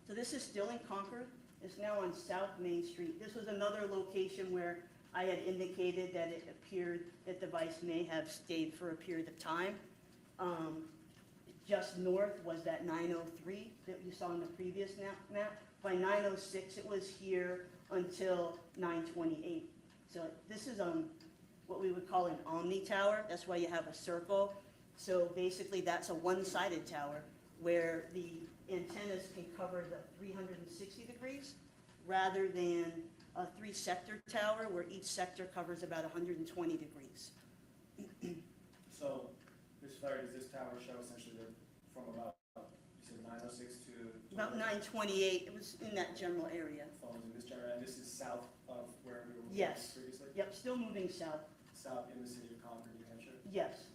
So this is still in Concord. It's now on South Main Street. This was another location where I had indicated that it appeared that the device may have stayed for a period of time. Just north was that 903 that you saw in the previous map. By 906, it was here until 928. So this is what we would call an omni tower. That's why you have a circle. So basically, that's a one-sided tower where the antennas can cover the 360 degrees rather than a three-sector tower where each sector covers about 120 degrees. So, Ms. Flaherty, does this tower show essentially from about, you said 906 to? About 928, it was in that general area. Falls in this general, and this is south of where we were Yes. previously? Yep, still moving south. South in the city of Concord, New Hampshire? Yes.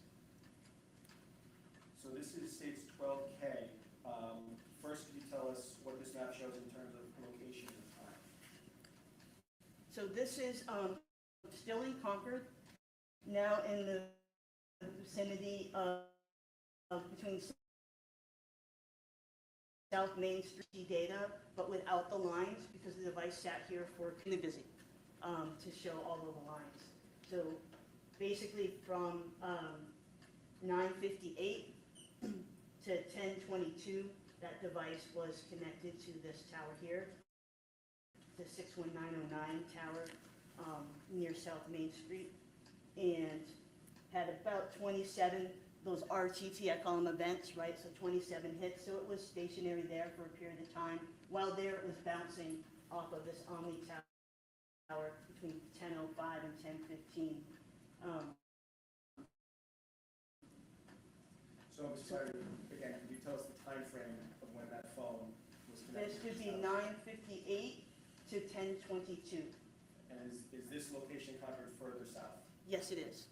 So this is State's 12K. First, could you tell us what this map shows in terms of location and time? So this is still in Concord, now in the vicinity of between South Main Street data, but without the lines because the device sat here for really busy to show all of the lines. So basically from 9:58 to 10:22, that device was connected to this tower here, the 61909 tower near South Main Street, and had about 27, those RTT, I call them events, right? So 27 hits, so it was stationary there for a period of time. While there, it was bouncing off of this omni between 10:05 and 10:15. So, Ms. Flaherty, again, can you tell us the time frame of when that phone was connected? This would be 9:58 to 10:22. And is this location covered further south? Yes, it is.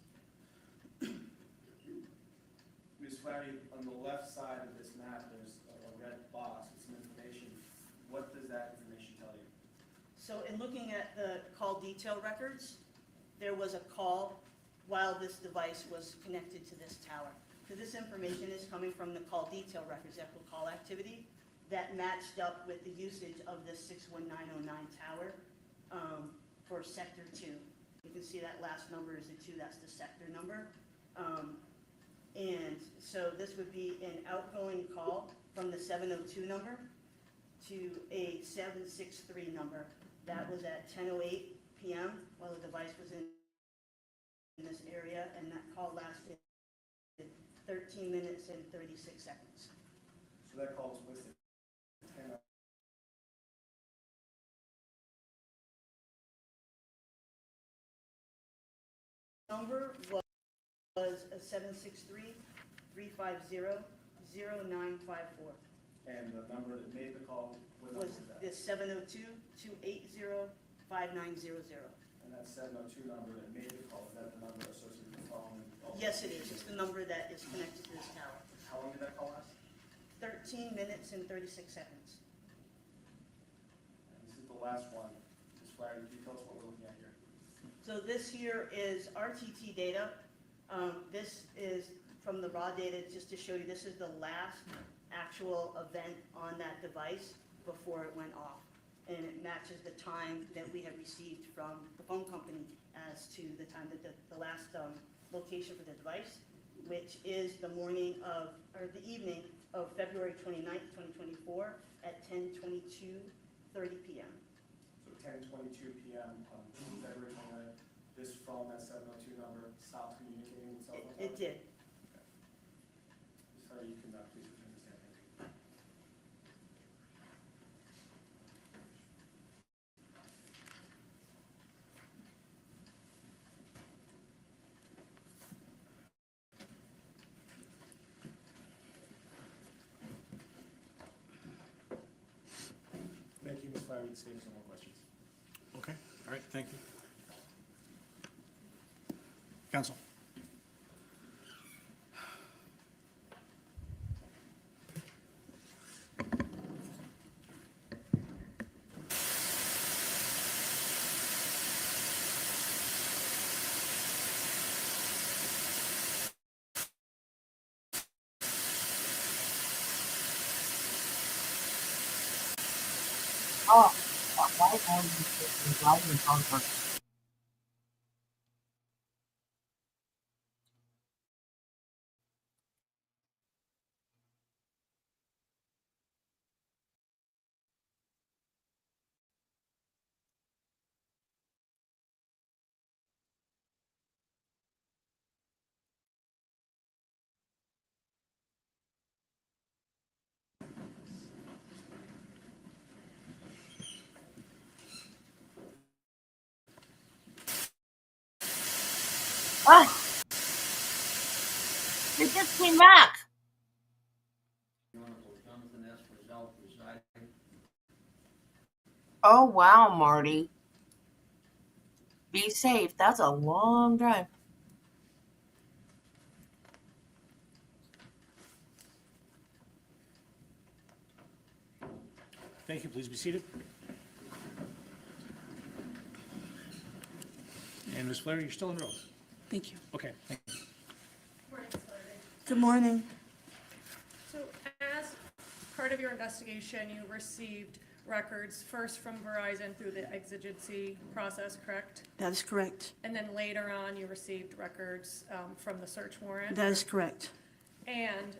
Ms. Flaherty, on the left side of this map, there's a red box with some information. What does that information tell you? So in looking at the call detail records, there was a call while this device was connected to this tower. So this information is coming from the call detail records, that will call activity, that matched up with the usage of this 61909 tower for Sector 2. You can see that last number is the 2, that's the sector number. And so this would be an outgoing call from the 702 number to a 763 number. That was at 10:08 p.m. while the device was in this area, and that call lasted 13 minutes and 36 seconds. So that call was listed 10. Number was a 763-350-0954. And the number that made the call, what number Was was that? this 702-280-5900. And that 702 number that made the call, is that the number associated with the phone? Yes, it is. It's the number that is connected to this tower. How long did that call last? 13 minutes and 36 seconds. And this is the last one. Ms. Flaherty, can you tell us what we're looking at here? So this here is RTT data. This is from the raw data, just to show you, this is the last actual event on that device before it went off. And it matches the time that we have received from the phone company as to the time that the last location for the device, which is the morning of, or the evening of February 29th, 2024 at 10:22:30 p.m. So 10:22 p.m. on February 29th, this phone, that 702 number, stopped communicating with cell phone? It did. Ms. Flaherty, you can please return the stand. Thank you, Ms. Flaherty. Save us no more questions. Okay, all right, thank you. Counsel? Oh, why are you driving on her? Ah, they just came back. Oh wow, Marty. Be safe. That's a long drive. Thank you, please be seated. And Ms. Flaherty, you're still in row. Thank you. Okay, thank you. Morning, Ms. Flaherty. Good morning. So as part of your investigation, you received records first from Verizon through the exigency process, correct? That is correct. And then later on, you received records from the search warrant? That is correct. And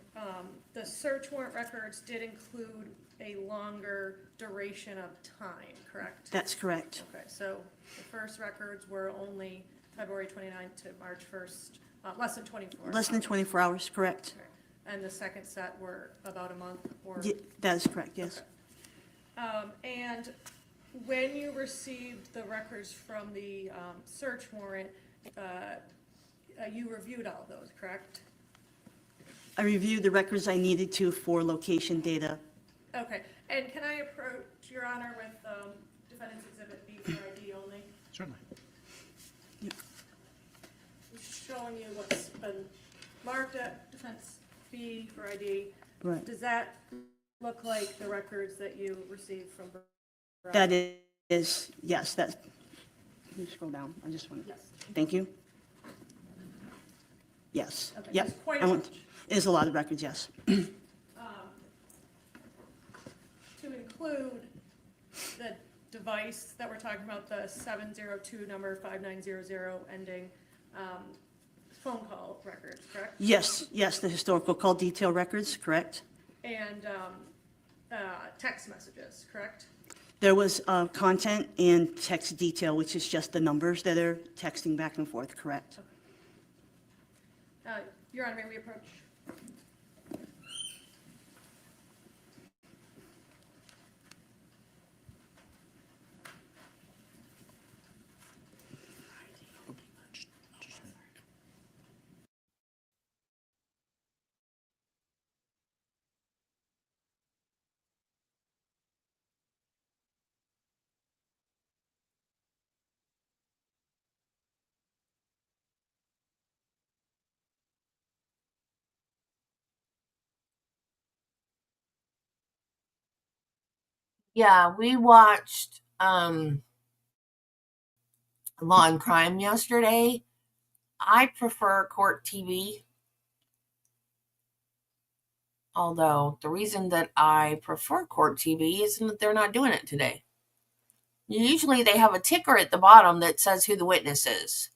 the search warrant records did include a longer duration of time, correct? That's correct. Okay, so the first records were only February 29th to March 1st, less than 24 hours. Less than 24 hours, correct. Okay. And the second set were about a month or? That is correct, yes. Okay. And when you received the records from the search warrant, you reviewed all those, correct? I reviewed the records I needed to for location data. Okay, and can I approach Your Honor with Defendant's Exhibit B for ID only? Certainly. Showing you what's been marked at Defense B for ID. Right. Does that look like the records that you received from Verizon? That is, yes, that, let me scroll down, I just want to, Yes. thank you. Yes, Okay, yep. it's quite I a want- bunch. It is a lot of records, yes. To include the device that we're talking about, the 702 number 5900 ending phone call records, correct? Yes, yes, the historical call detail records, correct. And text messages, correct? There was content and text detail, which is just the numbers that are texting back and forth, correct. Your Honor, may we approach? Yeah, we watched Law and Crime yesterday. I prefer court TV. Although the reason that I prefer court TV is that they're not doing it today. Usually they have a ticker at the bottom that says who the witness is.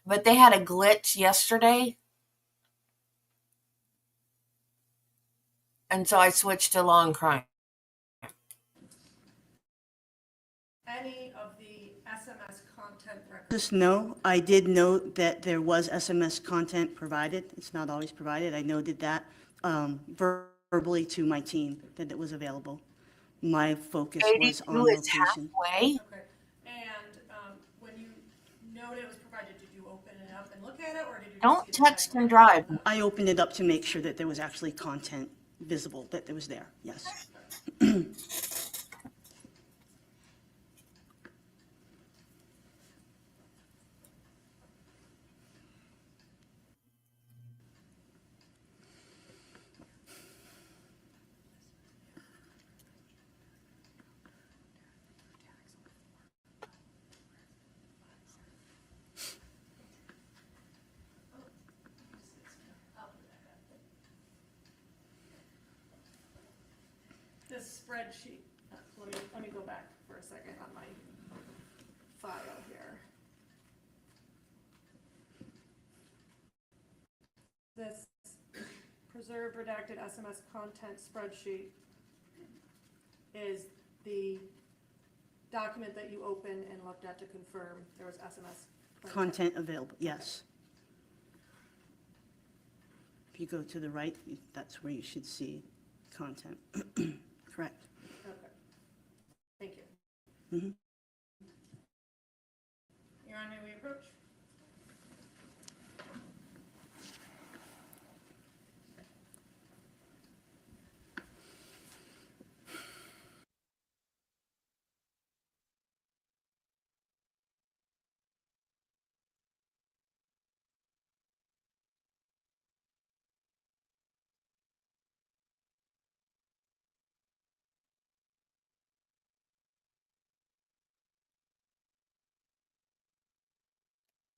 But they had a glitch yesterday. And so I switched to Law and Crime. Any of the SMS content records? Just no, I did note that there was SMS content provided. It's not always provided. I noted that verbally to my team that it was available. My focus was on 82 is location. halfway. Okay, and when you noted it was provided, did you open it up and look at it, or did you just Don't see the text text? and drive. I opened it up to make sure that there was actually content visible, that it was there, yes. This spreadsheet, let me go back for a second on my file here. This preserved redacted SMS content spreadsheet is the document that you opened and looked at to confirm there was SMS Content available, yes. If you go to the right, that's where you should see content. Correct. Okay. Thank you. Mhm. Your Honor, may we approach?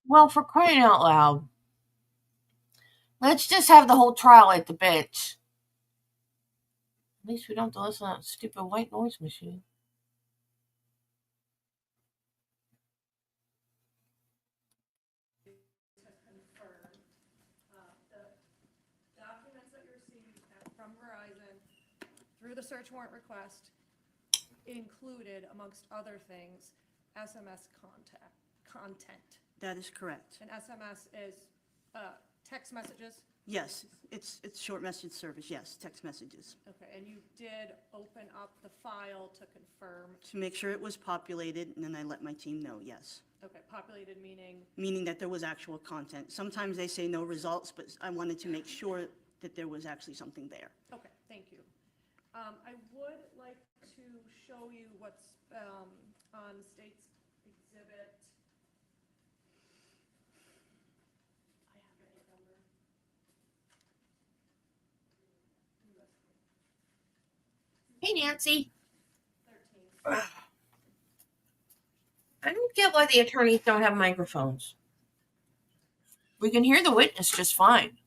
Well, for crying out loud. Let's just have the whole trial at the bench. At least we don't have to listen to that stupid white noise machine. Confirm the documents that you received from Verizon through the search warrant request included, amongst other things, SMS content. That is correct. And SMS is text messages, Yes, it's short message service, yes, text messages. Okay, and you did open up the file to confirm, To make sure it was populated, and then I let my team know, yes. okay, populated meaning, Meaning that there was actual content. Sometimes they say no results, but I wanted to make sure that there was actually something there. okay, thank you. I would like to show you what's on the state's exhibit. I have your number. Hey, Nancy. 13. I don't get why the attorneys don't have microphones. We can hear the witness just fine.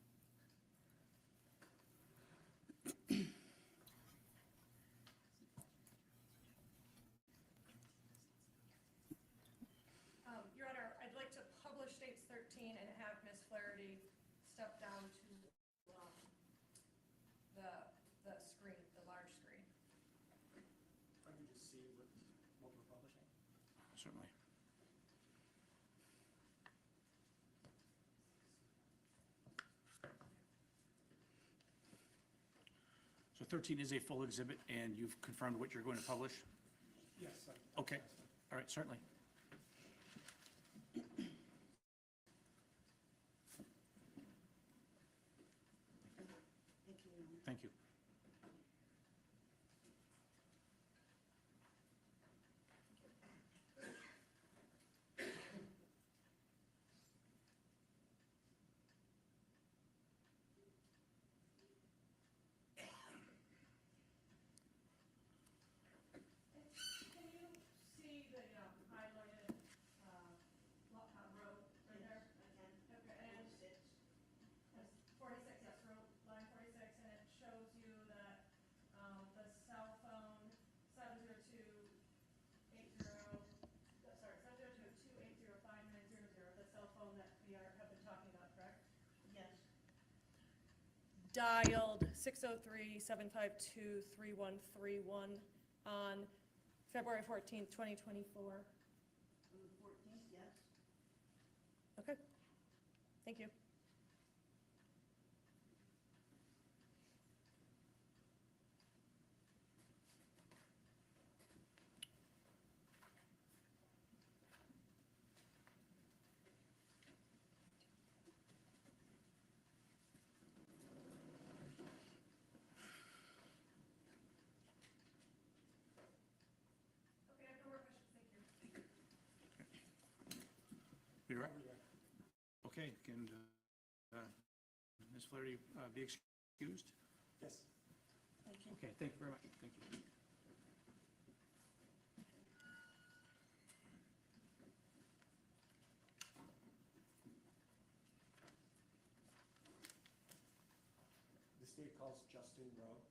Your Honor, I'd like to publish states 13 and have Ms. Flaherty step down to the screen, the large screen. If I could just see what we're publishing. Certainly. So 13 is a full exhibit, and you've confirmed what you're going to publish? Yes. Okay, all right, certainly. Thank you. Can you see the highlighted row right there? Okay, and it's 46, yes, line 46, and it shows you that the cell phone 702-280-5900, the cell phone that we have been talking about, correct? Yes. Dialed 603-752-3131 on February 14th, 2024. On the 14th, yes. Okay, thank you. Okay, I have no more questions, thank you. You're right. Okay, can Ms. Flaherty be excused? Yes. Thank you. Okay, thank you very much. Thank you. The state calls Justin Rowe.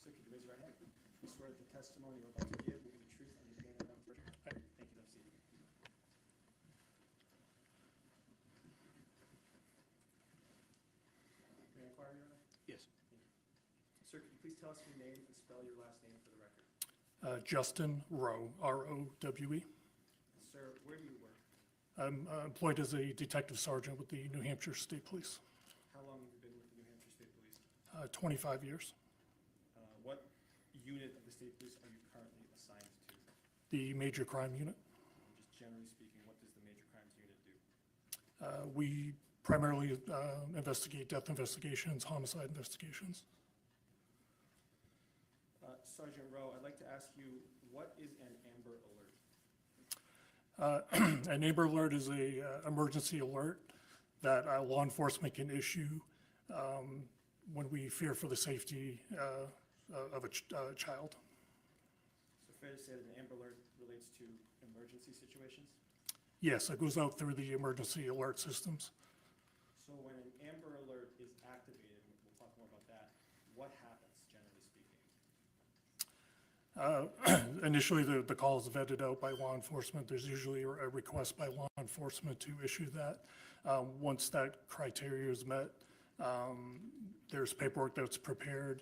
So could you raise your right hand? You swear that the testimony you're about to give will be the truth and the beginning of the truth. Thank you, Dustin. May I inquire, Your Honor? Yes. Sir, could you please tell us your name and spell your last name for the record? Justin Rowe, R-O-W-E. Sir, where do you work? I'm employed as a detective sergeant with the New Hampshire State Police. How long have you been with the New Hampshire State Police? 25 years. What unit of the state police are you currently assigned to? The major crime unit. Just generally speaking, what does the major crimes unit do? We primarily investigate death investigations, homicide investigations. Sergeant Rowe, I'd like to ask you, what is an Amber Alert? An Amber Alert is a emergency alert that law enforcement can issue when we fear for the safety of a child. So fair to say that an Amber Alert relates to emergency situations? Yes, it goes out through the emergency alert systems. So when an Amber Alert is activated, we'll talk more about that, what happens, generally speaking? Initially, the call is vetted out by law enforcement. There's usually a request by law enforcement to issue that. Once that criteria is met, there's paperwork that's prepared,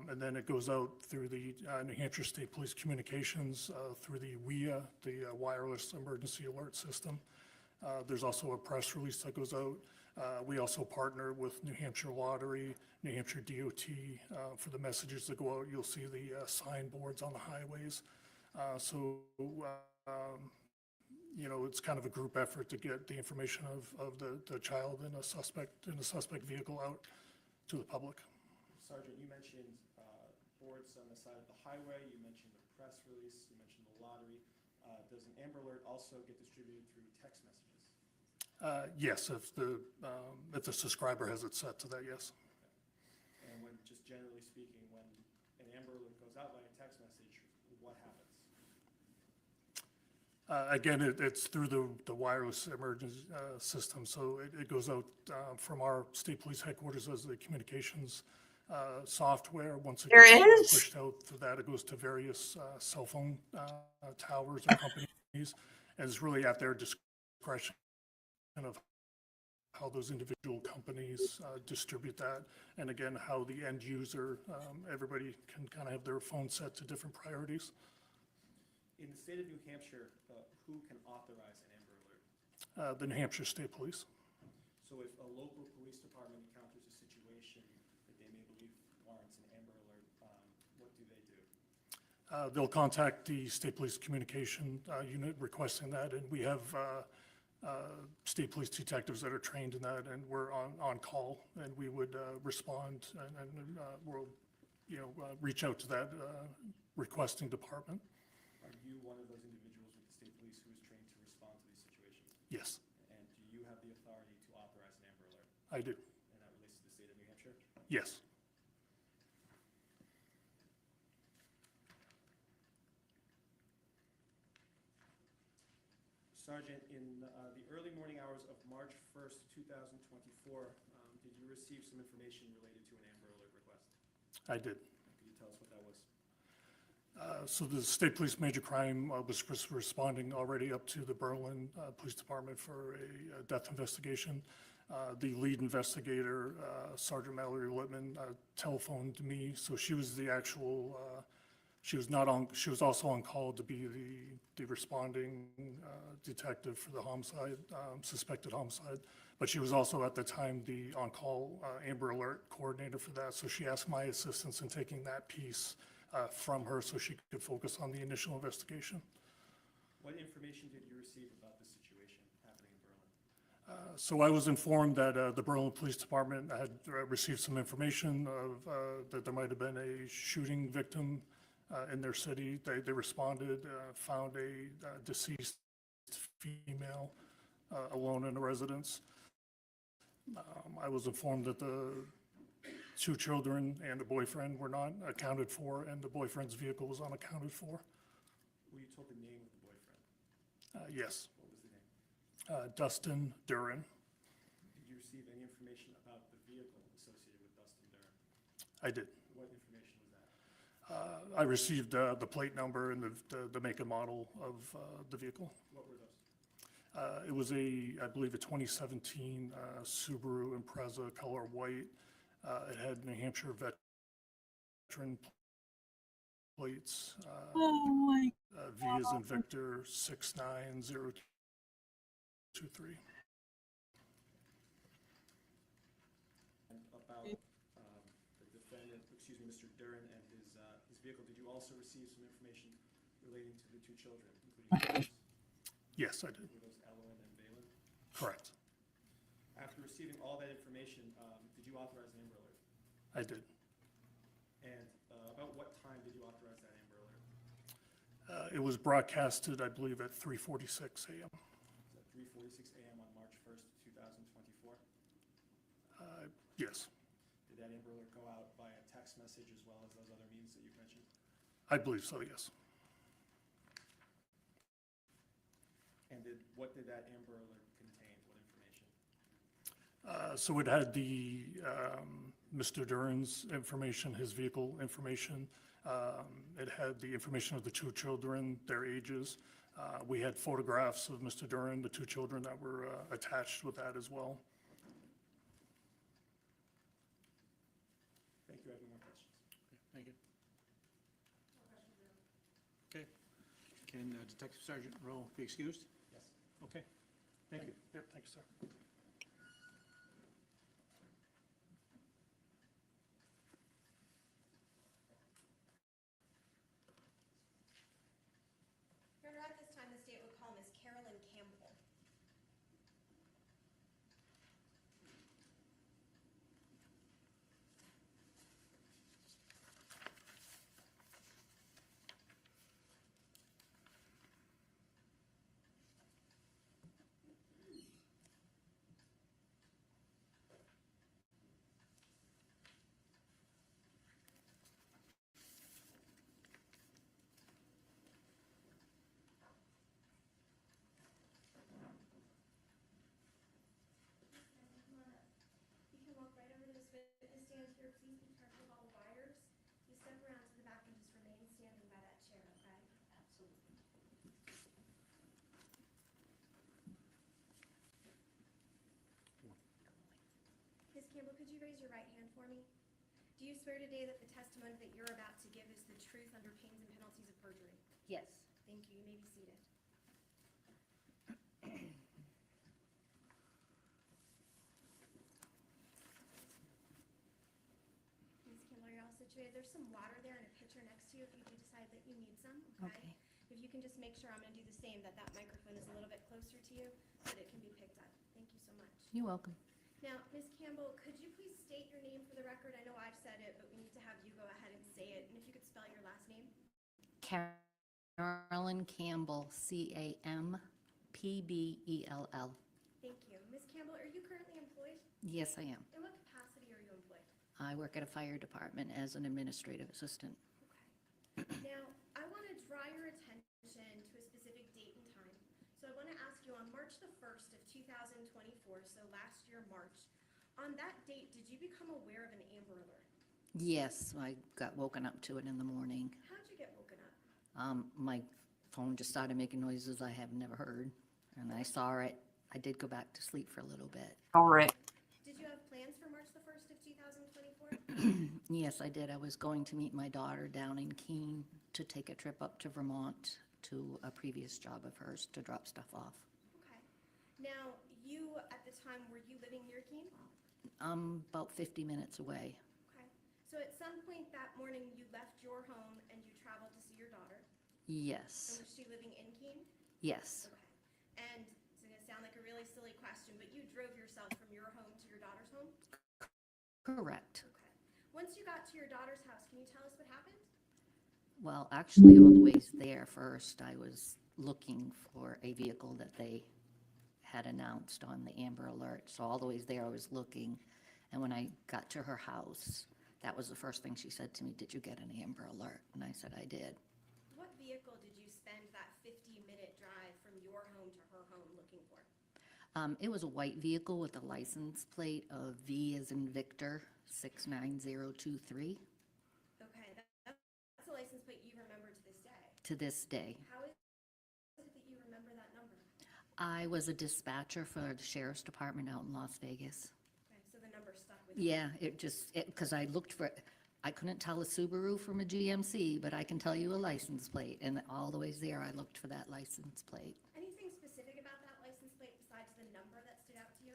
and then it goes out through the New Hampshire State Police Communications, through the WIA, the Wireless Emergency Alert System. There's also a press release that goes out. We also partner with New Hampshire Lottery, New Hampshire DOT for the messages that go out. You'll see the signboards on the highways. It's kind of a group effort to get the information of the child in a suspect vehicle out to the public. Sergeant, you mentioned boards on the side of the highway, you mentioned the press release, you mentioned the lottery. Does an Amber Alert also get distributed through text messages? Yes, if the subscriber has it set to that, yes. And when, just generally speaking, when an Amber Alert goes out by a text message, what happens? Again, it's through the wireless emergency system, so it goes out from our state police headquarters as the communications software. Once it There gets is? pushed out for that, it goes to various cell phone towers or companies, and it's really at their discretion of how those individual companies distribute that, and again, how the end user, everybody can kind of have their phone set to different priorities. In the state of New Hampshire, who can authorize an Amber Alert? The New Hampshire State Police. So if a local police department encounters a situation that they may believe warrants an Amber Alert, what do they do? They'll contact the State Police Communication Unit requesting that, and we have state police detectives that are trained in that, and we're on call, and we would respond, and we'll reach out to that requesting department. Are you one of those individuals with the state police who is trained to respond to these situations? Yes, And do you have the authority to authorize an Amber Alert? I do. And that relates to the state of New Hampshire? Yes. Sergeant, in the early morning hours of March 1st, 2024, did you receive some information related to an Amber Alert request? I did. Can you tell us what that was? So the State Police Major Crime was responding already up to the Berlin Police Department for a death investigation. The lead investigator, Sergeant Mallory Littman, telephoned me, so she was the actual, she was also on call to be the responding detective for the homicide, suspected homicide, but she was also at the time the on-call Amber Alert coordinator for that, so she asked my assistance in taking that piece from her so she could focus on the initial investigation. What information did you receive about the situation happening in Berlin? So I was informed that the Berlin Police Department had received some information of that there might have been a shooting victim in their city. They responded, found a deceased female alone in a residence. I was informed that the 2 children and a boyfriend were not accounted for, and the boyfriend's vehicle was unaccounted for. Were you told the name of the boyfriend? Yes, What was the name? Dustin Duren. Did you receive any information about the vehicle associated with Dustin Duren? I did. What information was that? I received the plate number and the make and model of the vehicle. What were those? It was I believe a 2017 Subaru Impreza, color white. It had New Hampshire veteran plates. Oh my. V as in Victor 69023. And about the defendant, excuse me, Mr. Duren and his vehicle, did you also receive some information relating to the 2 children, including those? Yes, I did. Were those Ellen and Valen? Correct. After receiving all that information, did you authorize an Amber Alert? I did. And about what time did you authorize that Amber Alert? It was broadcasted, I believe, at 3:46 a.m. Was that 3:46 a.m. on March 1st, 2024? Yes. Did that Amber Alert go out via text message as well as those other means that you've mentioned? I believe so, yes. And what did that Amber Alert contain? What information? So it had the Mr. Duren's information, his vehicle information. It had the information of the two children, their ages. We had photographs of Mr. Duren, the two children that were attached with that as well. Thank you. I have no more questions. Thank you. Okay. Can Detective Sergeant Rowe be excused? Yes. Okay. Thank you. Yep, thank you, sir. Your Honor, at this time, the state would call Ms. Caytlyn Campbell. You can walk right over to this witness stand here. Please be careful of all the wires. You step around to the back and just remain standing by that chair, okay? Absolutely. Ms. Campbell, could you raise your right hand for me? Do you swear today that the testimony that you're about to give is the truth under pains and penalties of perjury? Yes. Thank you. You may be seated. Ms. Campbell, you're all situated. There's some water there and a pitcher next to you if you do decide that you need some, okay? Okay. If you can just make sure, I'm gonna do the same, that microphone is a little bit closer to you so that it can be picked up. Thank you so much. You're welcome. Now, Ms. Campbell, could you please state your name for the record? I know I've said it, but we need to have you go ahead and say it. And if you could spell your last name? Carolyn Campbell, Campbell. Thank you. Ms. Campbell, are you currently employed? Yes, I am. In what capacity are you employed? I work at a fire department as an administrative assistant. Okay. Now, I want to draw your attention to a specific date and time. So I want to ask you, on March the 1st of 2024, so last year, March, on that date, did you become aware of an Amber Alert? Yes, I got woken up to it in the morning. How'd you get woken up? My phone just started making noises I have never heard, and I saw it. I did go back to sleep for a little bit. Correct. Did you have plans for March the 1st of 2024? Yes, I did. I was going to meet my daughter down in Keene to take a trip up to Vermont to a previous job of hers to drop stuff off. Okay. Now, you, at the time, were you living near Keene? About 50 minutes away. Okay. So at some point that morning, you left your home and you traveled to see your daughter? Yes, And was she living in Keene? yes, Okay. And it's going to sound like a really silly question, but you drove yourself from your home to your daughter's home? correct. Okay. Once you got to your daughter's house, can you tell us what happened? Well, actually, all the ways there first, I was looking for a vehicle that they had announced on the Amber Alert. So all the ways there, I was looking. And when I got to her house, that was the first thing she said to me, "Did you get an Amber Alert?" And I said, "I did." What vehicle did you spend that 50-minute drive from your home to her home looking for? It was a white vehicle with a license plate of V as in Victor 69023 Okay, that's a license plate you remember to this day. to this day. How is it that you remember that number? I was a dispatcher for the sheriff's department out in Las Vegas. Okay, so the number stuck with you. Yeah, because I looked for, I couldn't tell a Subaru from a GMC, but I can tell you a license plate. And all the ways there, I looked for that license plate. Anything specific about that license plate besides the number that stood out to you?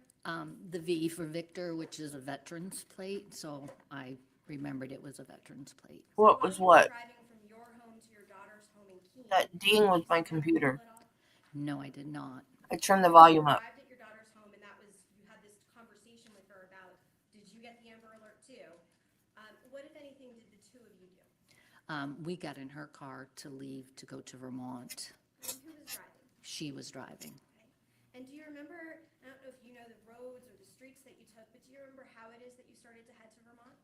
The V for Victor, which is a veteran's plate, so I remembered it was a veteran's plate. What While was you were what? Driving from your home to your daughter's home in Keene. That ding with my did you computer. at all? No, I did not. I turned the volume up. Arrived at your daughter's home and that was, you had this conversation with her about, did you get the Amber Alert too? What, if anything, did the two of you do? We got in her car to leave to go to Vermont. And who was driving? She was driving. Okay. And do you remember, I don't know if you know the roads or the streets that you took, but do you remember how it is that you started to head to Vermont?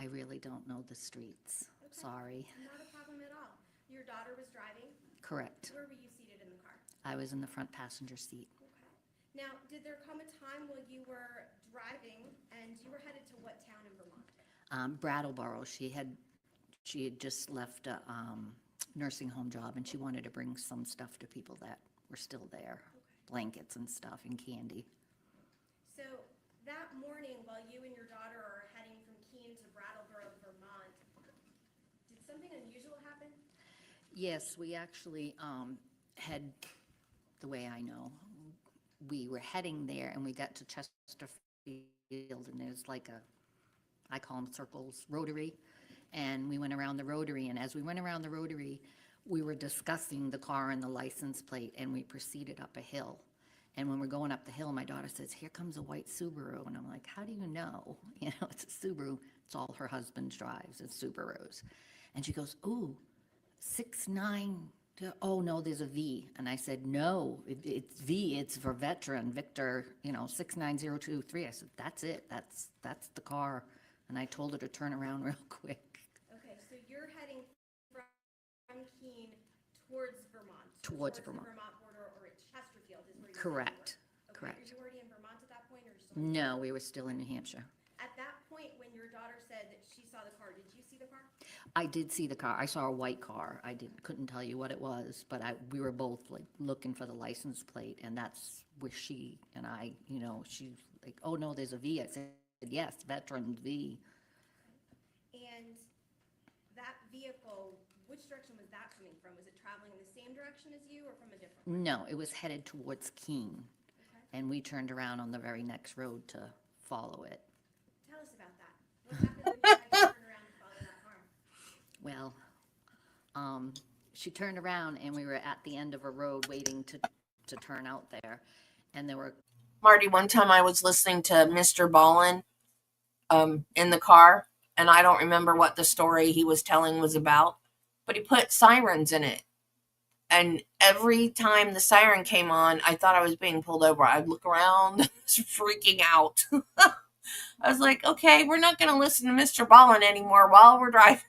I really don't know the streets. Sorry. Not a problem at all. Your daughter was driving? Correct. Where were you seated in the car? I was in the front passenger seat. Okay. Now, did there come a time when you were driving and you were headed to what town in Vermont? Brattleboro, she had just left a nursing home job, and she wanted to bring some stuff to people that were still there, blankets and stuff and candy. So that morning, while you and your daughter are heading from Keene to Brattleboro, Vermont, did something unusual happen? Yes, we actually had, the way I know, we were heading there, and we got to Chesterfield, and there's like I call them circles, rotary, and we went around the rotary, and as we went around the rotary, we were discussing the car and the license plate, and we proceeded up a hill. And when we're going up the hill, my daughter says, "Here comes a white Subaru." And I'm like, "How do you know?" You know, it's a Subaru. It's all her husband drives, it's Subarus. And she goes, "Ooh, 6'9", oh no, there's a V." And I said, "No, it's V, it's for veteran, Victor, 69023. I said, "That's it, that's the car." And I told her to turn around real quick. Okay, so you're heading from Keene towards Vermont. Towards the Vermont. Vermont border, or at Chesterfield is where you're Correct, Okay, correct. Are you already in Vermont at that point, or still? No, we were still in New Hampshire. At that point, when your daughter said that she saw the car, did you see the car? I did see the car. I saw a white car. I couldn't tell you what it was, but we were both like looking for the license plate, and that's where she and I, she's like, "Oh no, there's a V." I said, "Yes, veteran V." And that vehicle, which direction was that coming from? Was it traveling in the same direction as you or from a different one? No, it was headed towards Keene, and we turned around on the very next road to follow it. Tell us about that. What happened when you had to turn around and follow that car? Well, she turned around, and we were at the end of a road waiting to turn out there, and there were Marty, one time I was listening to Mr. Ballin in the car, and I don't remember what the story he was telling was about, but he put sirens in it. And every time the siren came on, I thought I was being pulled over. I'd look around, freaking out. I was like, okay, we're not going to listen to Mr. Ballin anymore while we're driving.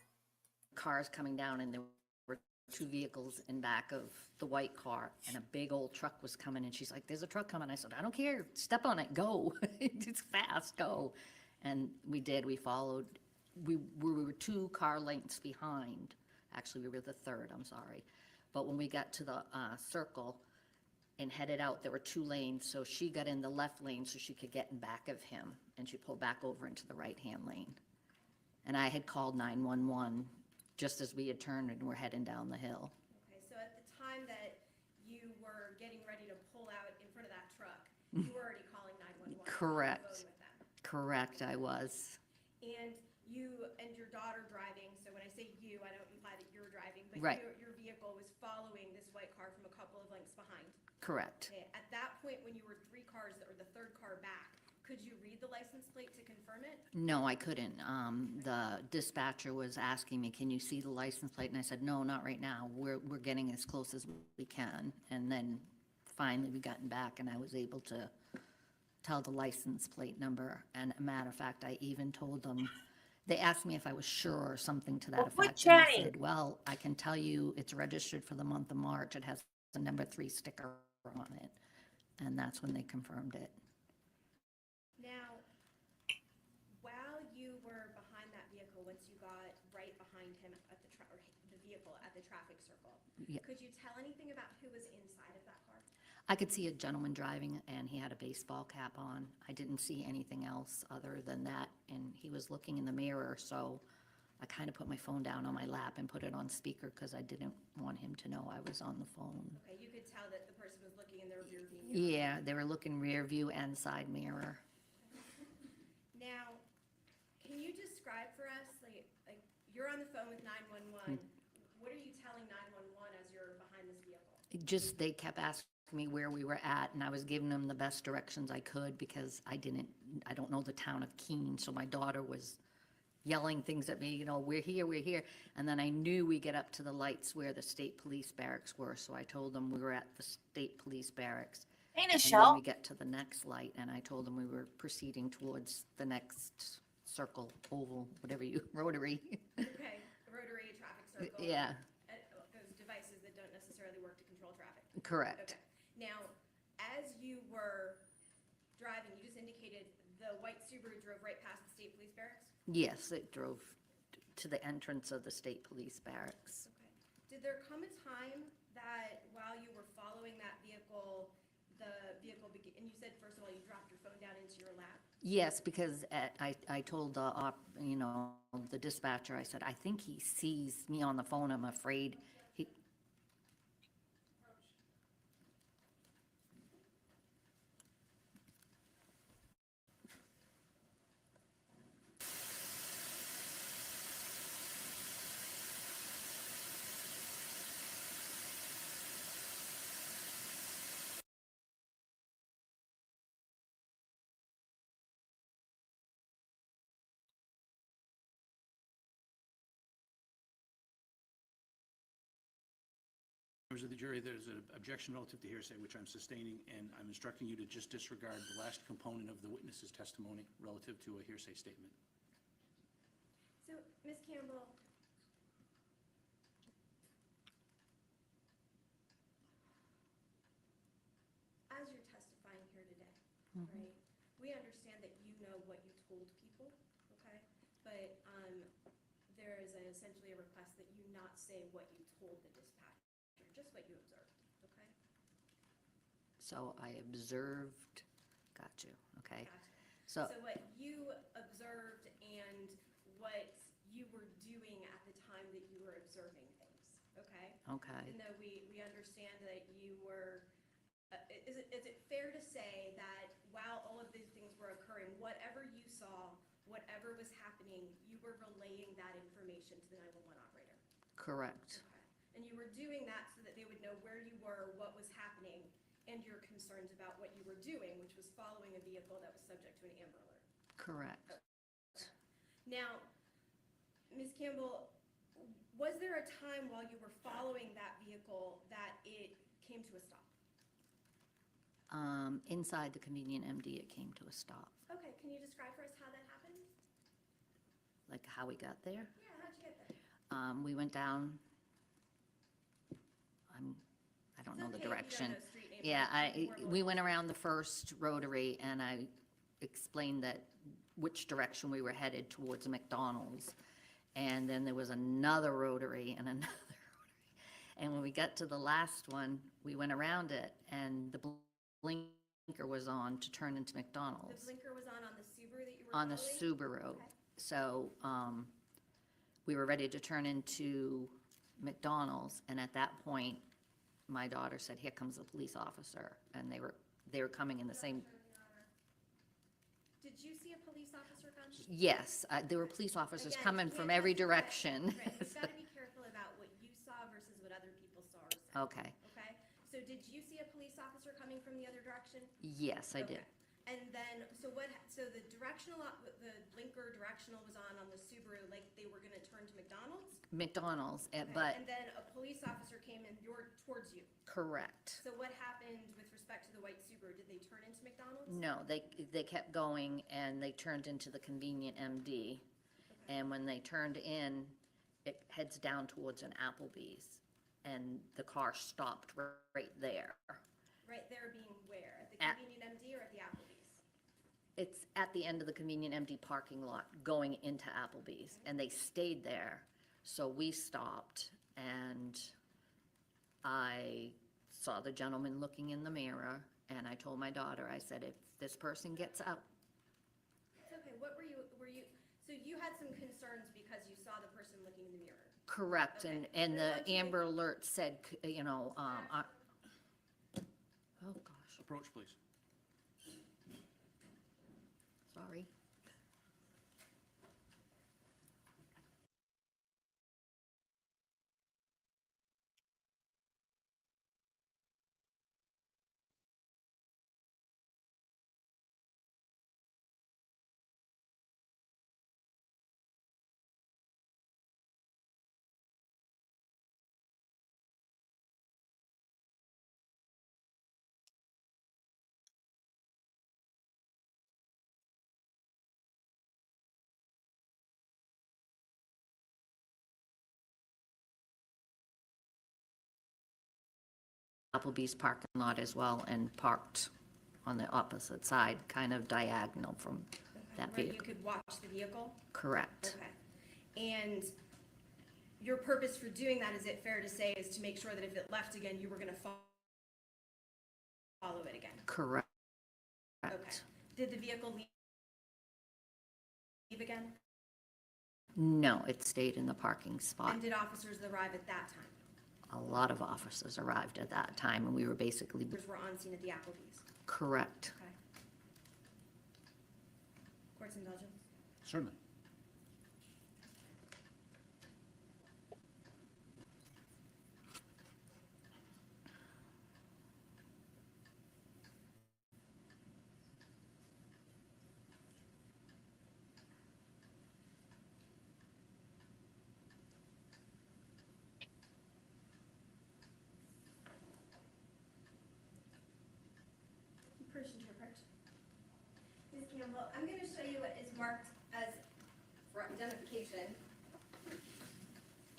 cars coming down, and there were two vehicles in back of the white car, and a big old truck was coming, and she's like, "There's a truck coming." I said, "I don't care, step on it, go." It's fast, go. And we did. We followed. We were 2 car lengths behind. Actually, we were the third, I'm sorry. But when we got to the circle and headed out, there were 2 lanes, so she got in the left lane so she could get in back of him, and she pulled back over into the right-hand lane. And I had called 911 just as we had turned and were heading down the hill. Okay, so at the time that you were getting ready to pull out in front of that truck, you were already calling 911. Correct. On the phone with them. Correct, I was. And you and your daughter driving, so when I say you, I don't imply that you're driving, but Right. your vehicle was following this white car from a couple of lengths behind. Correct. Okay, at that point, when you were 3 cars, or the third car back, could you read the license plate to confirm it? No, I couldn't. The dispatcher was asking me, "Can you see the license plate?" And I said, "No, not right now. We're getting as close as we can." And then finally we gotten back, and I was able to tell the license plate number. And a matter of fact, I even told them, they asked me if I was sure or something to that Well, quit effect. And I chatting. said, "Well, I can tell you it's registered for the month of March. It has the number 3 sticker on it." And that's when they confirmed it. Now, while you were behind that vehicle, once you got right behind him at or the vehicle at the traffic circle, Yeah. could you tell anything about who was inside of that car? I could see a gentleman driving, and he had a baseball cap on. I didn't see anything else other than that, and he was looking in the mirror, so I kind of put my phone down on my lap and put it on speaker because I didn't want him to know I was on the phone. Okay, you could tell that the person was looking in their rear view mirror. Yeah, they were looking rear view and side mirror. Now, can you describe for us, like you're on the phone with 911, what are you telling 911 as you're behind this vehicle? Just, they kept asking me where we were at, and I was giving them the best directions I could because I don't know the town of Keene, so my daughter was yelling things at me, "We're here, we're here." And then I knew we get up to the lights where the state police barracks were, so I told them we were at the state police barracks. Hey, And then Nichelle. we get to the next light, and I told them we were proceeding towards the next circle, oval, whatever you, rotary. Okay, a rotary, a traffic circle. Yeah, Those devices that don't necessarily work to control traffic. correct. Okay. Now, as you were driving, you just indicated the white Subaru drove right past the state police barracks? Yes, it drove to the entrance of the state police barracks. Okay. Did there come a time that while you were following that vehicle, and you said, first of all, you dropped your phone down into your lap? Yes, because I told the dispatcher, I said, I think he sees me on the phone, I'm afraid he, Members of the jury, there's an objection relative to hearsay, which I'm sustaining, and I'm instructing you to just disregard the last component of the witness's testimony relative to a hearsay statement. So, Ms. Campbell, as you're testifying here today, right, we understand that you know what you told people, okay? But there is essentially a request that you not say what you told the dispatcher, just what you observed, okay? so I observed, got you, okay? Gotcha. So, So what you observed and what you were doing at the time that you were observing things, okay? okay, Even though we understand that you were, is it fair to say that while all of these things were occurring, whatever you saw, whatever was happening, you were relaying that information to the 911 operator? correct, Okay. And you were doing that so that they would know where you were, what was happening, and your concerns about what you were doing, which was following a vehicle that was subject to an Amber Alert. correct. Now, Ms. Campbell, was there a time while you were following that vehicle that it came to a stop? Inside the convenient MD, it came to a stop, Okay, can you describe for us how that happened? like how we got there. Yeah, how'd you get there? We went down, I don't know the It's okay if you don't direction. know street names, Yeah, but you were we went around the first rotary and I explained that which direction we were headed towards McDonald's. And then there was another rotary and another rotary. And when we got to the last one, we went around it and the blinker was on to turn into The McDonald's blinker was on the Subaru that you were on the following? Subaru. Okay. So, we were ready to turn into McDonald's, and at that point, my daughter said, here comes a police officer, and they were coming in the same, Did you see a police officer come? yes, there were police officers Again, coming you from can't every testify- direction. Right, you've got to be careful about what you saw versus what other people saw or said. Okay, Okay, so did you see a police officer coming from the other direction? yes, I did, Okay. And then, so the directional, the blinker directional was on the Subaru, like they were gonna turn to McDonald's? McDonald's, Okay, but, And then a police officer came in towards you. correct. So what happened with respect to the white Subaru? Did they turn into McDonald's? No, they kept going, and they turned into the convenient MD, Okay. and when they turned in, it heads down towards an Applebee's, and the car stopped right there. Right there being where? At the At- convenient MD or at the Applebee's? It's at the end of the convenient empty parking lot going into Applebee's, and they stayed there. So we stopped, and I saw the gentleman looking in the mirror, and I told my daughter, I said, if this person gets out, It's okay, what were you, so you had some concerns because you saw the person looking in the mirror? correct, Okay. and I the want you to- Amber Alert said, oh gosh, Approach, please. sorry. Applebee's parking lot as well and parked on the opposite side, kind of diagonal from that Where you vehicle. could watch the vehicle? Correct. Okay. And your purpose for doing that, is it fair to say, is to make sure that if it left again, you were gonna follow it again? Correct. Okay. Did the vehicle leave again? No, it stayed in the parking spot. And did officers arrive at that time? A lot of officers arrived at that time, and we were basically Officers were on scene at the Applebee's? correct. Okay. Court's indulgence? Certainly. Permission to approach. Ms. Campbell, I'm going to show you what is marked as for identification.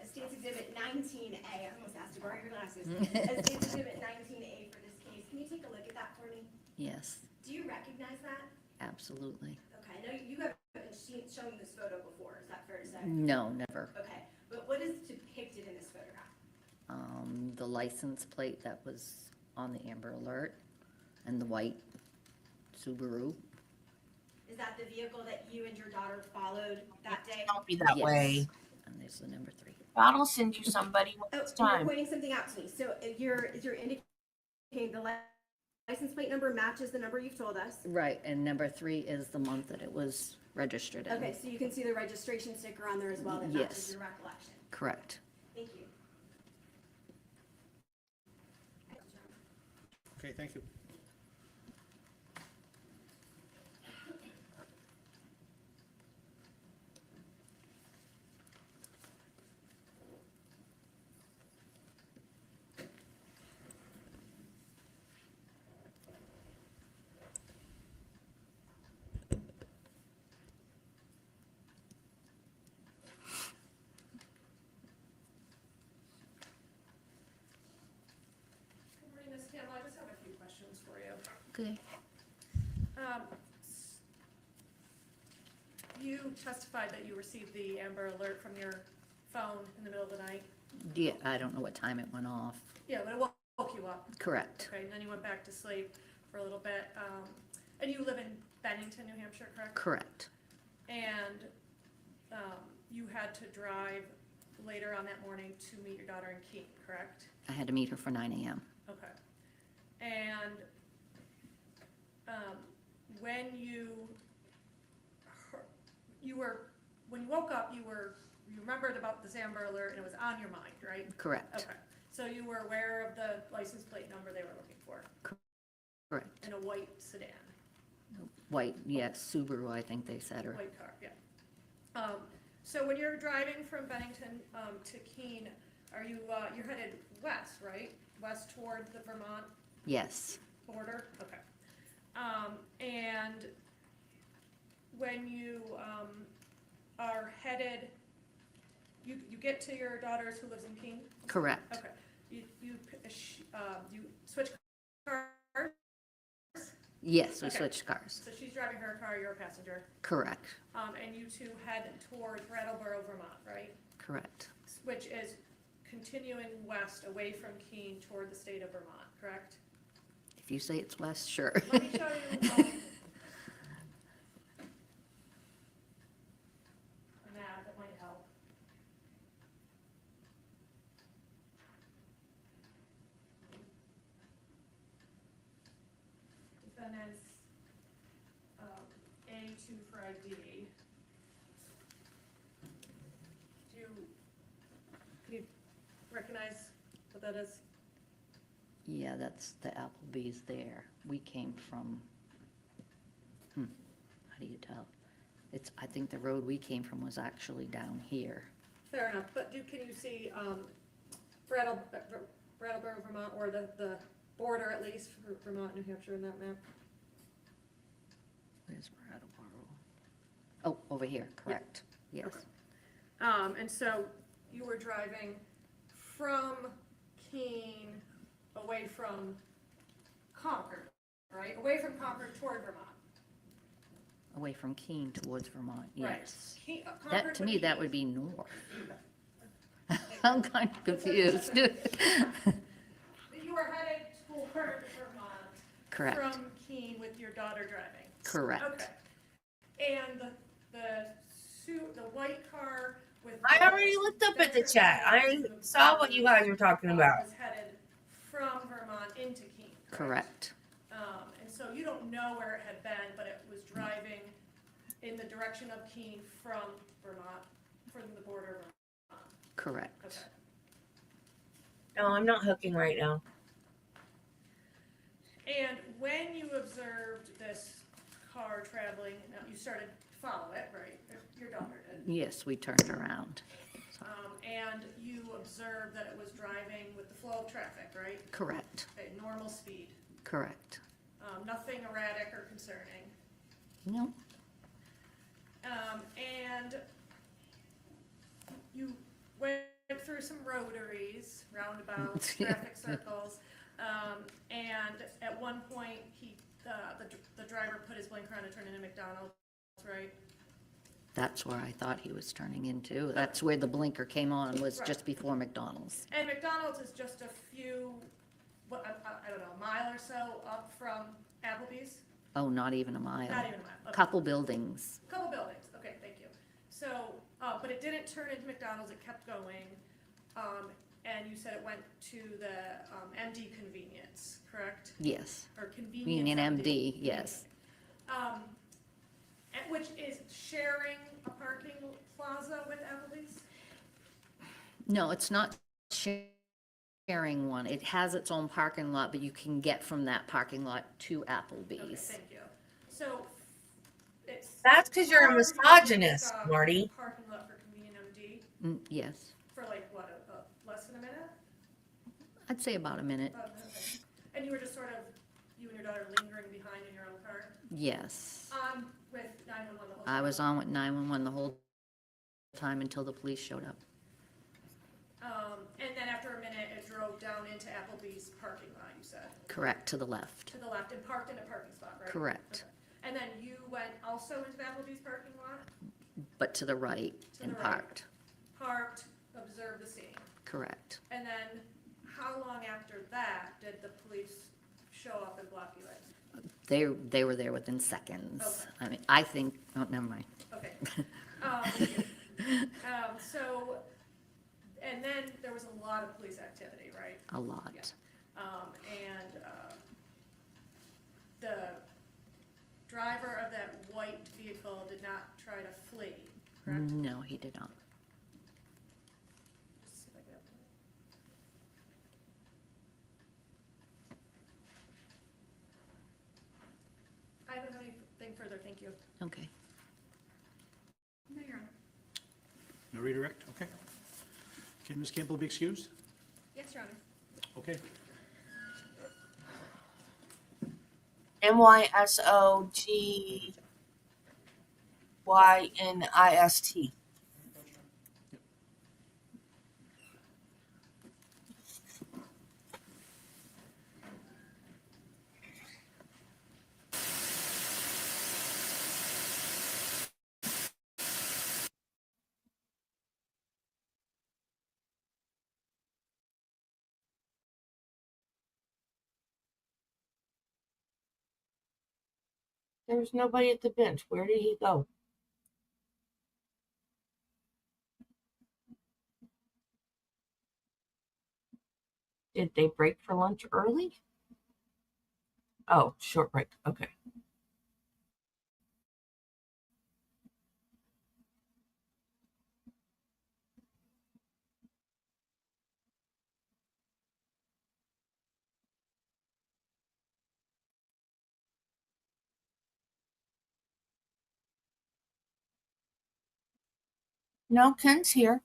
As State's Exhibit 19A, I almost asked to borrow your glasses. As State's Exhibit 19A for this case. Can you take a look at that for me? Yes, Do you recognize that? absolutely. Okay, I know you haven't shown this photo before, is that fair to say? No, never. Okay, but what is depicted in this photograph? The license plate that was on the Amber Alert and the white Subaru. Is that the vehicle that you and your daughter followed that day? Don't be that Yes. way. And there's the number 3. God will send you somebody when Oh, it's you're time. pointing something out to me. So you're indicating the license plate number matches the number you've told us. Right, and number 3 is the month that it was registered in. Okay, so you can see the registration sticker on there as well that Yes. matches your recollection. Correct. Thank you. Okay, thank you. Good morning, Ms. Campbell. I just have a few questions for you. Okay. You testified that you received the Amber Alert from your phone in the middle of the night. Yeah, I don't know what time it went off. Yeah, but it woke you up. Correct. Okay, and then you went back to sleep for a little bit. And you live in Bennington, New Hampshire, correct? Correct. And you had to drive later on that morning to meet your daughter in Keene, correct? I had to meet her for 9 a.m. Okay. And when you when you woke up, you remembered about this Amber Alert and it was on your mind, right? Correct. Okay. So you were aware of the license plate number they were looking for Correct. in a white sedan, White, yes, Subaru, I think they said, or, white car, yeah. So when you're driving from Bennington to Keene, are you, you're headed west, right? West toward the Vermont yes, border? Okay. And when you are headed, you get to your daughter's who lives in Keene? correct. Okay. You switch cars? Yes, we Okay. switched cars. So she's driving her car, you're a passenger. Correct, And you two head toward Brattleboro, Vermont, right? correct. Which is continuing west away from Keene toward the state of Vermont, correct? If you say it's west, sure. Let me show you a map that might help. Defendant's A2 for ID. Can you recognize what that is? Yeah, that's the Applebee's there. We came from, how do you tell? I think the road we came from was actually down here. Fair enough, but can you see Brattleboro, Vermont, or the border at least for Vermont, New Hampshire in that map? Where's Brattleboro? Oh, over here, correct, yes. Okay. And so you were driving from Keene away from Concord, right? Away from Concord toward Vermont. Away from Keene towards Vermont, Right. yes. Concord That, to me, that east. would be north. I'm kind of confused. You were headed toward Vermont. Correct. From Keene with your daughter driving. Correct. Okay. And the white car with. I already looked up at the chat. I saw what you guys were talking about. Was headed from Vermont into Keene. Correct. And so you don't know where it had been, but it was driving in the direction of Keene from Vermont, from the border of Vermont. Correct. Okay. No, I'm not hooking right now. And when you observed this car traveling, now you started to follow it, right? Your daughter did. Yes, we turned around. And you observed that it was driving with the flow of traffic, right? Correct. At normal speed. Correct. Nothing erratic or concerning. No, And you went through some rotaries, roundabouts, traffic circles, and at one point, the driver put his blinker on and turned into McDonald's, right? that's where I thought he was turning into. That's where the blinker came on, was Right. just before McDonald's. And McDonald's is just a few, I don't know, a mile or so up from Applebee's? Oh, not even a mile. Not even a mile. Okay. Couple buildings. Couple buildings, okay, thank you. So, but it didn't turn into McDonald's, it kept going. And you said it went to the MD convenience, correct? Yes. Or convenience Being an MD, yes. Which is sharing a parking plaza with Applebee's? No, it's not sharing one. It has its own parking lot, but you can get from that parking lot to Okay, Applebee's. thank you. So, it's. That's because you're a misogynist, Marty. Parking lot for convenient MD Yes, for like, what, less than a minute? I'd say about a minute. Okay. And you were just sort of, you and your daughter lingering behind in your own car? Yes. With 911 the whole I time? was on with 911 the whole time until the police showed up. And then after a minute, it drove down into Applebee's parking lot, you said, Correct, to the left. to the left and parked in a parking spot, right? Correct. Okay. And then you went also into the Applebee's parking lot, But to the right To and the right. parked. observed the scene. Correct. And then how long after that did the police show up and block you in? They were there within seconds. Okay. I mean, I think, oh, never mind. Okay. So, and then there was a lot of police activity, right? A lot. Yeah. And the driver of that white vehicle did not try to flee, correct? No, he did not. Just see if I can- I don't have anything further, thank you. Okay. No, Your Honor. No redirect? Okay. Can Ms. Campbell be excused? Yes, Your Honor. Okay. MYSOGYNIST. There's nobody at the bench. Where did he go? Did they break for lunch early? Oh, short break. Okay. No, Ken's here.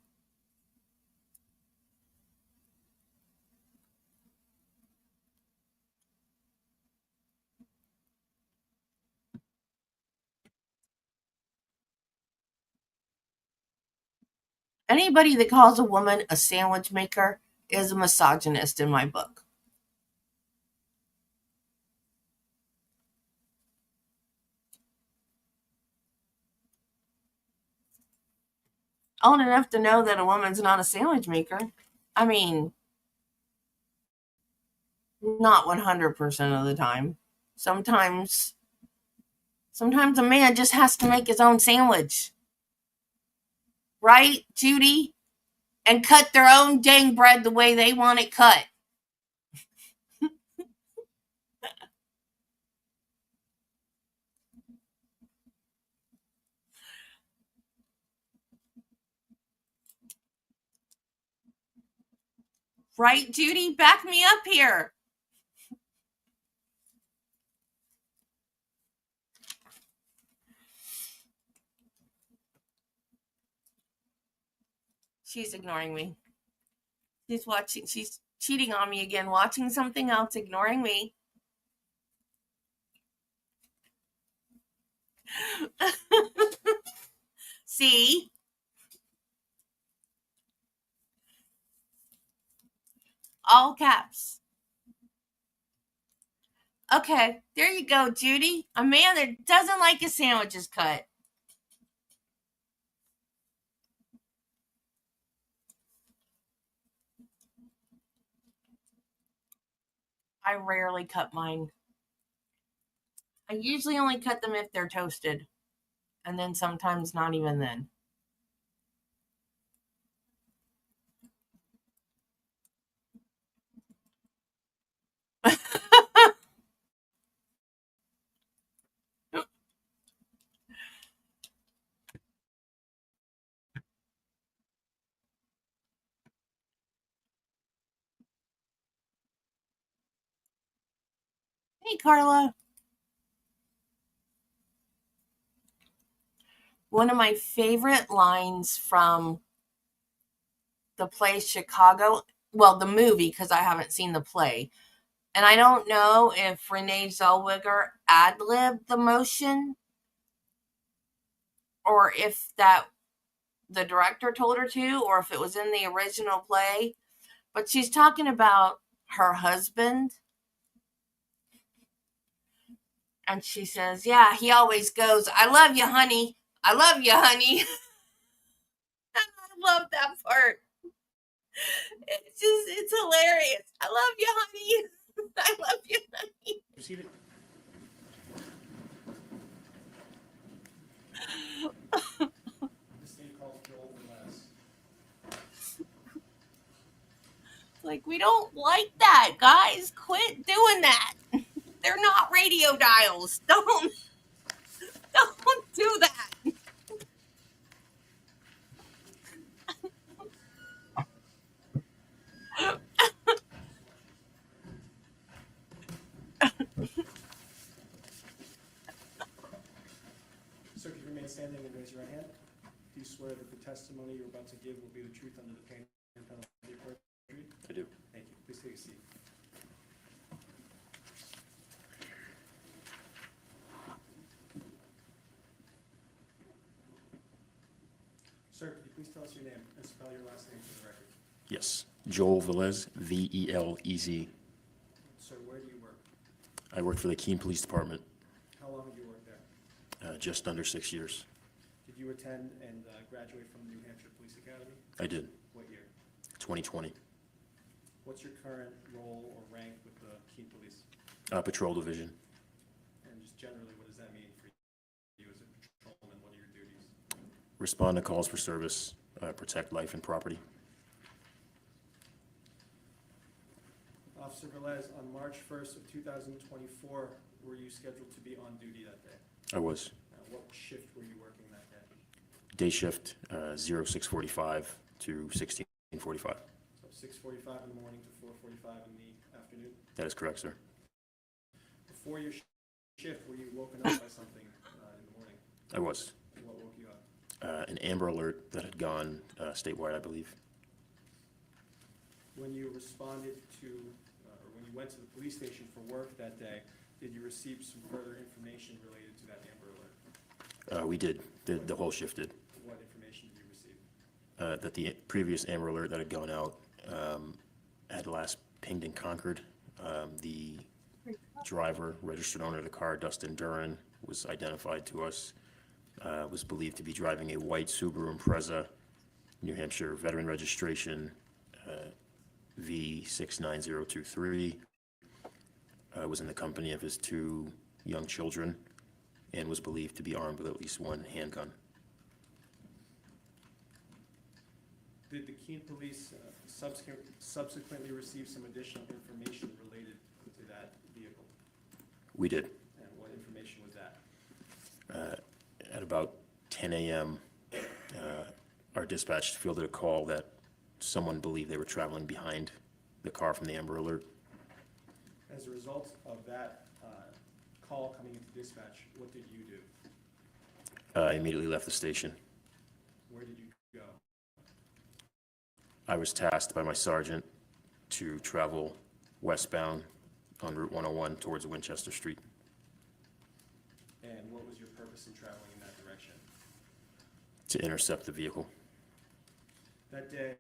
Anybody that calls a woman a sandwich maker is a misogynist in my book. old enough to know that a woman's not a sandwich maker. I mean, not 100% of the time. Sometimes a man just has to make his own sandwich. Right, Judy? And cut their own dang bread the way they want it cut. Right, Judy? Back me up here. She's ignoring me. She's cheating on me again, watching something else, ignoring me. See? All caps. Okay, there you go, Judy. A man that doesn't like his sandwiches cut. I rarely cut mine. I usually only cut them if they're toasted. And then sometimes not even then. Hey, Carla. One of my favorite lines from the play Chicago, well, the movie, because I haven't seen the play. And I don't know if Renee Zellweger ad-libbed the motion or if the director told her to, or if it was in the original play. But she's talking about her husband. And she says, yeah, he always goes, I love you, honey. I love you, honey. I love that part. It's hilarious. I love you, honey. I love you, honey. Receive it. This name called Joel Velez. Like, we don't like that, guys. Quit doing that. They're not radio dials. Don't do that. Sir, if you remain standing and raise your right hand, do you swear that the testimony you're about to give will be the truth under the pain and penalty of perjury? I do. Thank you. Please take a seat. Sir, could you please tell us your name and spell your last name for the record? Yes. Joel Velez, Velez. Sir, where do you work? I work for the Keene Police Department, How long have you worked there? just under 6 years. Did you attend and graduate from the New Hampshire Police Academy? I did. What year? 2020. What's your current role or rank with the Keene Police? Patrol Division. And just generally, what does that mean for you as a patrolman? What are your duties? Respond to calls for service, protect life and property. Officer Velez, on March 1st of 2024, were you scheduled to be on duty that day? I was. What shift were you working that day? Day shift, 0645 to 1645. So 6:45 in the morning to 4:45 in the afternoon? That is correct, sir. Before your shift, were you woken up by something in the morning? I was. What woke you up? An Amber Alert that had gone statewide, I believe. When you responded to, or when you went to the police station for work that day, did you receive some further information related to that Amber Alert? We did. The whole shift did. What information did you receive? That the previous Amber Alert that had gone out had last pinged in Concord. The driver, registered owner of the car, Dustin Duren, was identified to us. Was believed to be driving a white Subaru Impreza New Hampshire veteran registration V69023, was in the company of his 2 young children and was believed to be armed with at least 1 handgun. Did the Keene police subsequently receive some additional information related to that vehicle? We did. And what information was that? At about 10 a.m., our dispatch fielded a call that someone believed they were traveling behind the car from the Amber Alert. As a result of that call coming into dispatch, what did you do? I immediately left the station. Where did you go? I was tasked by my sergeant to travel westbound on Route 101 towards Winchester Street. And what was your purpose in traveling in that direction? To intercept the vehicle. That day,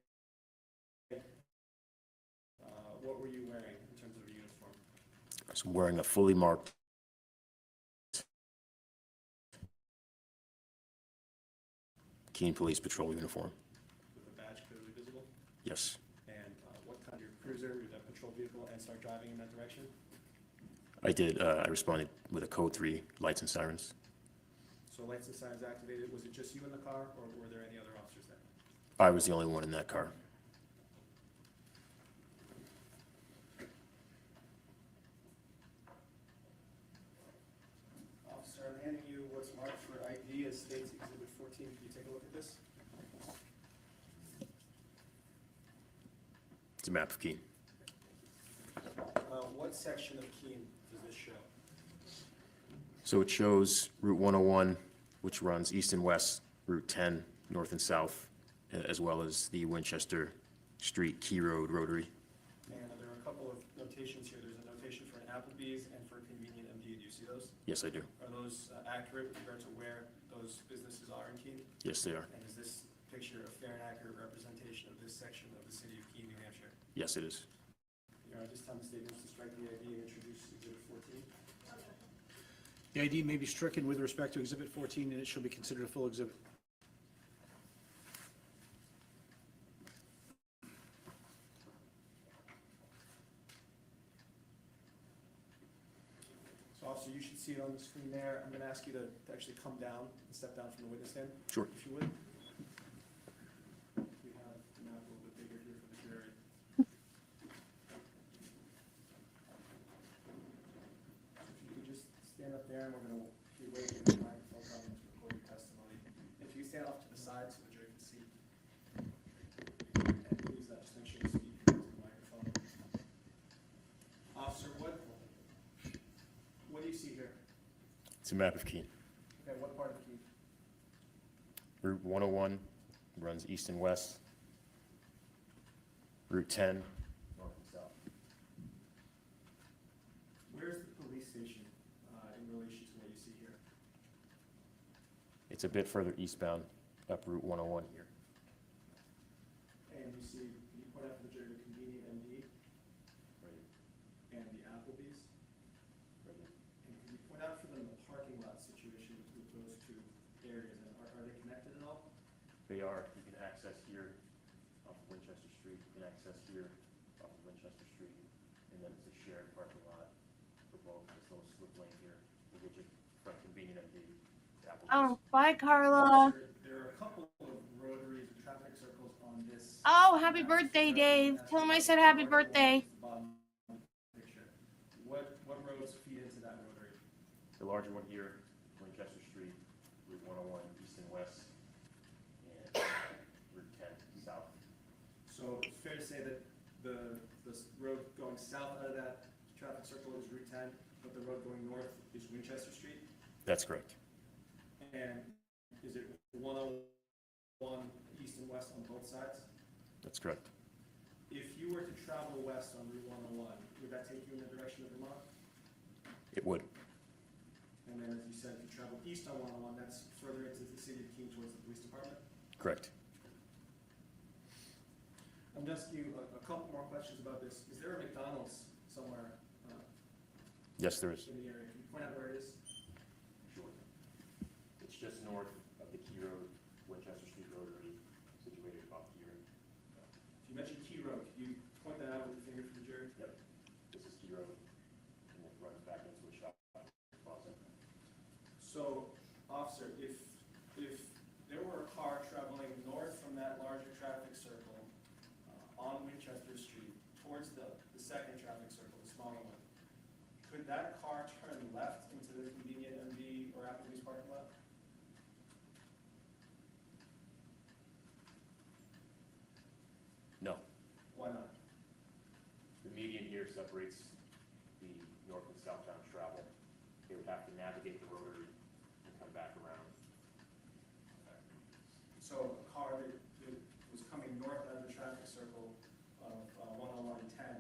what were you wearing in terms of a uniform? I was wearing a fully marked Keene Police Patrol uniform. With a badge clearly visible? Yes. And what kind of your cruiser, your patrol vehicle, and start driving in that direction? I did. I responded with a code 3, lights and sirens. So lights and signs activated. Was it just you in the car, or were there any other officers there? I was the only one in that car. Officer, I'm handing you what's marked for ID as State's Exhibit 14. Can you take a look at this? It's a map of Keene. What section of Keene does this show? So it shows Route 101, which runs east and west, Route 10, north and south, as well as the Winchester Street Key Road Rotary. And there are a couple of notations here. There's a notation for an Applebee's and for a convenient MD. Do you see those? Yes, I do. Are those accurate with regard to where those businesses are in Keene? Yes, they are. And is this picture a fair and accurate representation of this section of the city of Keene, New Hampshire? Yes, it is. Your Honor, this time the state moves to strike the ID and introduce Exhibit 14. The ID may be stricken with respect to Exhibit 14, and it shall be considered a full exhibit. So officer, you should see it on the screen there. I'm going to ask you to actually come down and step down from the witness stand. Sure. If you would. We have the map a little bit bigger here for the jury. If you could just stand up there and we're going to be waiting for the microphone coming to record your testimony. If you stand off to the side so the jury can see. And please just make sure you speak into the microphone. Officer, what do you see here? It's a map of Keene. Okay, what part of Keene? Route 101 runs east and west. Route 10, north and south. Where's the police station in relation to what you see here? It's a bit further eastbound, up Route 101 here. And you see, can you point out for the jury the convenient MD and the Applebee's? And can you point out for them the parking lot situation with those two areas? And are they connected at all? They are. You can access here off of Winchester Street. You can access here off of Winchester Street. And then it's a shared parking lot for both. This little slip lane here will get you from convenient MD to Applebee's. Oh, bye, Carla. There are a couple of rotaries and traffic circles on this. Oh, happy birthday, Dave. Tell him I said happy birthday. Picture. What roads feed into that rotary? The larger one here, Winchester Street, Route 101 east and west, and Route 10 south. So it's fair to say that the road going south out of that traffic circle is Route 10, but the road going north is Winchester Street? That's correct. And is it 101 east and west on both sides? That's correct. If you were to travel west on Route 101, would that take you in the direction of Vermont? It would. And then, as you said, if you travel east on 101, that's further into the city of Keene towards the police department? Correct. I'm going to ask you a couple more questions about this. Is there a McDonald's somewhere Yes, there is. in the area? Can you point out where it is? Sure. It's just north of the Key Road, Winchester Street Rotary situation. situated up here. You mentioned Key Road. Can you point that out with your finger for the jury? Yep, this is Key Road, and it runs back into a shop closet. So, officer, if there were a car traveling north from that larger traffic circle on Winchester Street towards the second traffic circle, the smaller one, could that car turn left into the convenient MD or Applebee's parking lot? No, Why not? the median here separates the north and southbound travel. They would have to navigate the rotary and come back around. So a car that was coming north out of the traffic circle of 101 and 10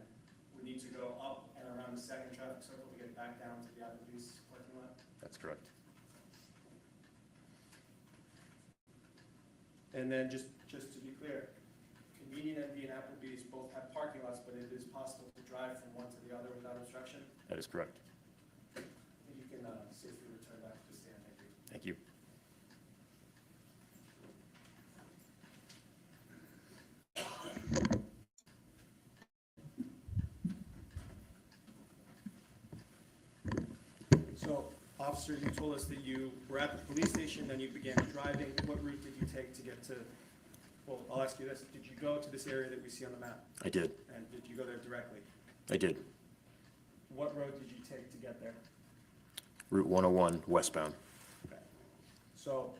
would need to go up and around the second traffic circle to get back down to the Applebee's parking lot? That's correct. And then just to be clear, Convenient MD and Applebee's both have parking lots, but it is possible to drive from one to the other without obstruction? That is correct. I think you can safely return back to the stand. Thank you. Thank you. So, officer, you told us that you were at the police station, then you began driving. What route did you take to get to, well, I'll ask you this. Did you go to this area that we see on the map? I did. And did you go there directly? I did. What road did you take to get there? Route 101 westbound. Okay. So,